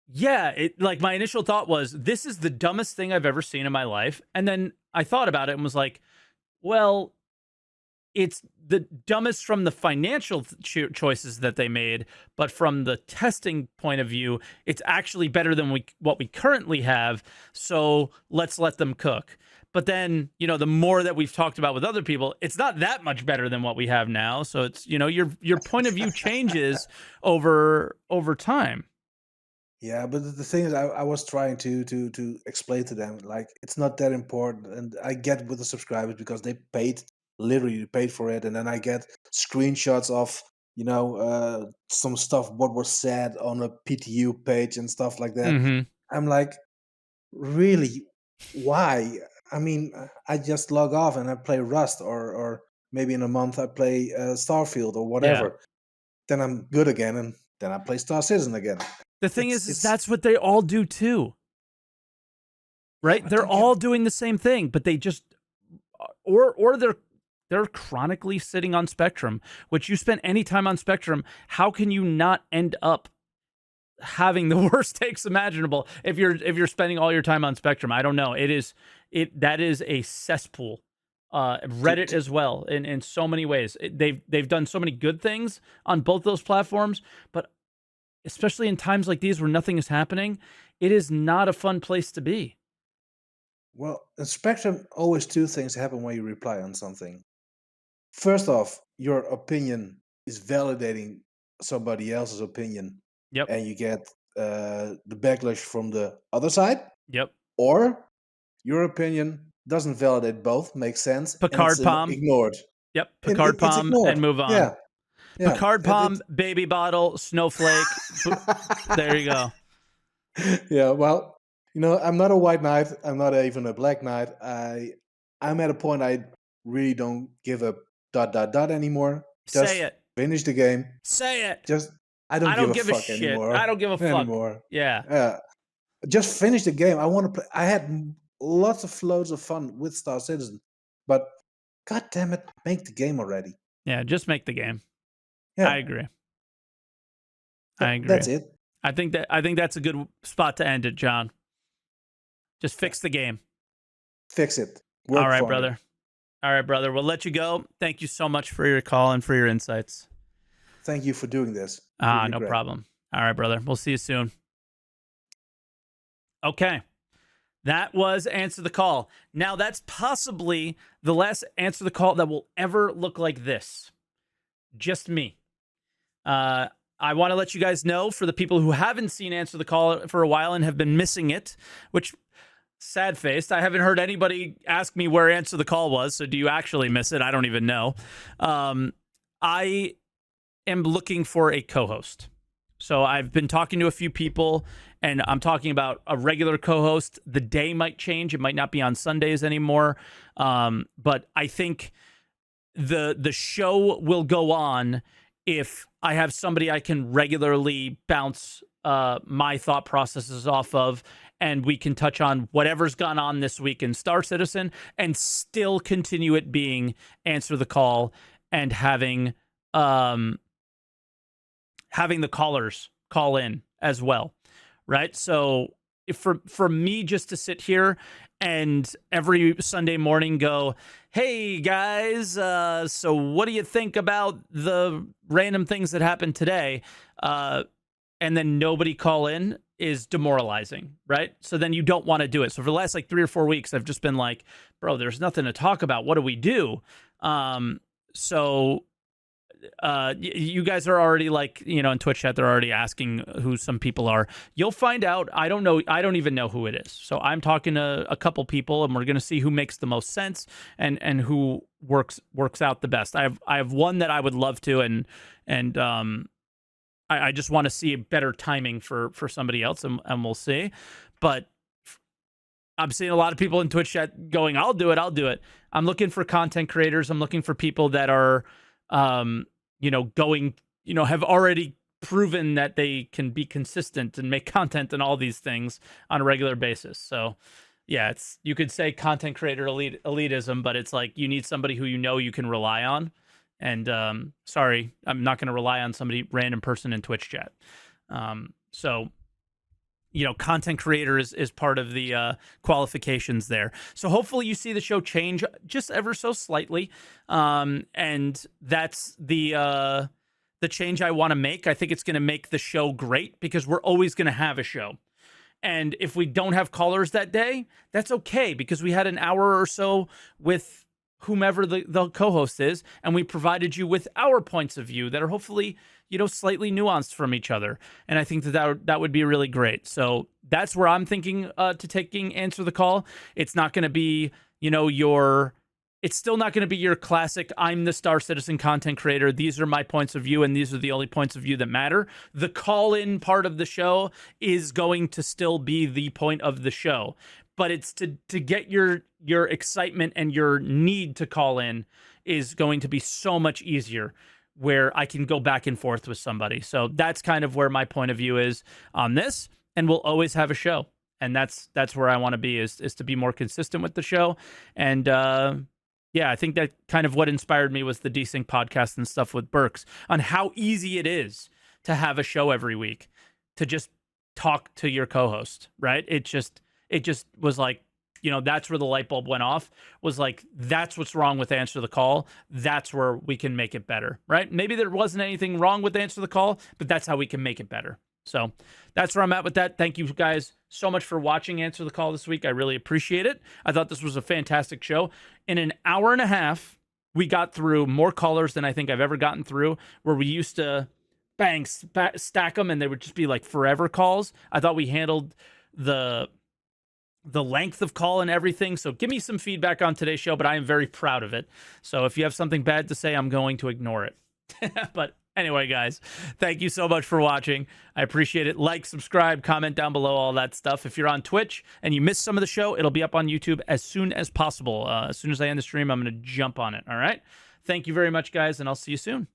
yeah, like my initial thought was, this is the dumbest thing I've ever seen in my life. And then I thought about it and was like, well, it's the dumbest from the financial choices that they made, but from the testing point of view, it's actually better than what we currently have. So let's let them cook. But then, you know, the more that we've talked about with other people, it's not that much better than what we have now. So it's, you know, your point of view changes over time. Yeah, but the thing is, I was trying to explain to them, like, it's not that important. And I get with the subscribers because they literally paid for it. And then I get screenshots of, you know, some stuff, what was said on a PTU page and stuff like that. Mm-hmm. I'm like, really? Why? I mean, I just log off and I play Rust, or maybe in a month I play Starfield or whatever. Then I'm good again, and then I play Star Citizen again. The thing is that's what they all do too, right? but They're all doing the same thing, but they just, or they're chronically sitting on Spectrum, which you spend any time on Spectrum. How can you not end up having the worst takes imaginable if you're spending all your time on Spectrum? I don't know. That is a cesspool. Reddit as well in so many ways. They've done so many good things on both those platforms, but especially in times like these where nothing is happening, it is not a fun place to be. Well, in Spectrum, always two things happen when you reply on something. First off, your opinion is validating somebody else's opinion. Yep. And you get the backlash from the other side. Yep. Or your opinion doesn't validate both, makes sense. Picard Palm. Ignored. Yep. Picard Palm and move on. Yeah. Picard Palm, baby bottle, snowflake. There you go. Yeah, well, you know, I'm not a white knight. I'm not even a black knight. I'm at a point I really don't give a ... anymore. Just say it. Finish the game. Say it. Just I don't give a fuck shit anymore. I don't give a fuck anymore. Yeah. Just finish the game. I want to play. I had loads of fun with Star Citizen, but god damn it, make the game already. Yeah, just make the game. Yeah. I agree. That's it. I think that's a good spot to end it, John. Just fix the game. Fix it. All right, brother. All right, brother. We'll let you go. Thank you so much for your call and for your insights. Thank you for doing this. Really no problem. All right, brother. We'll see you soon. Okay. That was Answer the Call. Now, that's possibly the last Answer the Call that will ever look like this. Just me. I want to let you guys know, for the people who haven't seen Answer the Call for a while and have been missing it, which, sad-faced, I haven't heard anybody ask me where Answer the Call was, so do you actually miss it? I don't even know. I am looking for a co-host. So I've been talking to a few people, and I'm talking about a regular co-host. The day might change. It might not be on Sundays anymore. But I think the show will go on if I have somebody I can regularly bounce my thought processes off of, and we can touch on whatever's gone on this week in Star Citizen and still continue it being Answer the Call and having the callers call in as well, right? So if for me just to sit here and every Sunday morning go, hey guys, so what do you think about the random things that happened today? And then nobody call in is demoralizing, right? So then you don't want to do it. So for the last like 3 or 4 weeks, I've just been like, bro, there's nothing to talk about. What do we do? You guys are already like, you know, in Twitch chat, they're already asking who some people are. You'll find out. I don't know. I don't even know who it is. So I'm talking to a couple people, and we're going to see who makes the most sense and who works out the best. I have one that I would love to, and I just want to see better timing for somebody else, and we'll see. But I'm seeing a lot of people in Twitch chat going, I'll do it. I'm looking for content creators. I'm looking for people that are, have already proven that they can be consistent and make content and all these things on a regular basis. So yeah, you could say content creator elitism, but it's like you need somebody who you can rely on. And sorry, I'm not going to rely on somebody random person in Twitch chat. So content creator is part of the qualifications there. So hopefully you see the show change just ever so slightly. And that's the change I want to make. I think it's going to make the show great because we're always going to have a show. And if we don't have callers that day, that's okay because we had an hour or so with whomever the co-host is, and we provided you with our points of view that are hopefully, slightly nuanced from each other. And I think that would be really great. So that's where I'm thinking to taking Answer the Call. It's not going to be, it's still not going to be your classic, I'm the Star Citizen content creator. These are my points of view, and these are the only points of view that matter. The call-in part of the show is going to still be the point of the show. But it's to get your excitement and your need to call in is going to be so much easier where I can go back and forth with somebody. So that's kind of where my point of view is on this, and we'll always have a show. And that's where I want to be is to be more consistent with the show. And I think that kind of what inspired me was the Desync podcast and stuff with Burks on how easy it is to have a show every week, to just talk to your co-host, right? It just was like, that's where the light bulb went off, was like, that's what's wrong with Answer the Call. That's where we can make it better, right? Maybe there wasn't anything wrong with Answer the Call, but that's how we can make it better. So that's where I'm at with that. Thank you guys so much for watching Answer the Call this week. I really appreciate it. I thought this was a fantastic show. In an hour and a half, we got through more callers than I think I've ever gotten through, where we used to stack them and they would just be like forever calls. I thought we handled the length of call and everything. So give me some feedback on today's show, but I am very proud of it. So if you have something bad to say, I'm going to ignore it. But anyway, guys, thank you so much for watching. I appreciate it. Like, subscribe, comment down below, all that stuff. If you're on Twitch and you missed some of the show, it'll be up on YouTube as soon as possible. As soon as I end the stream, I'm going to jump on it. All right. Thank you very much, guys, and I'll see you soon.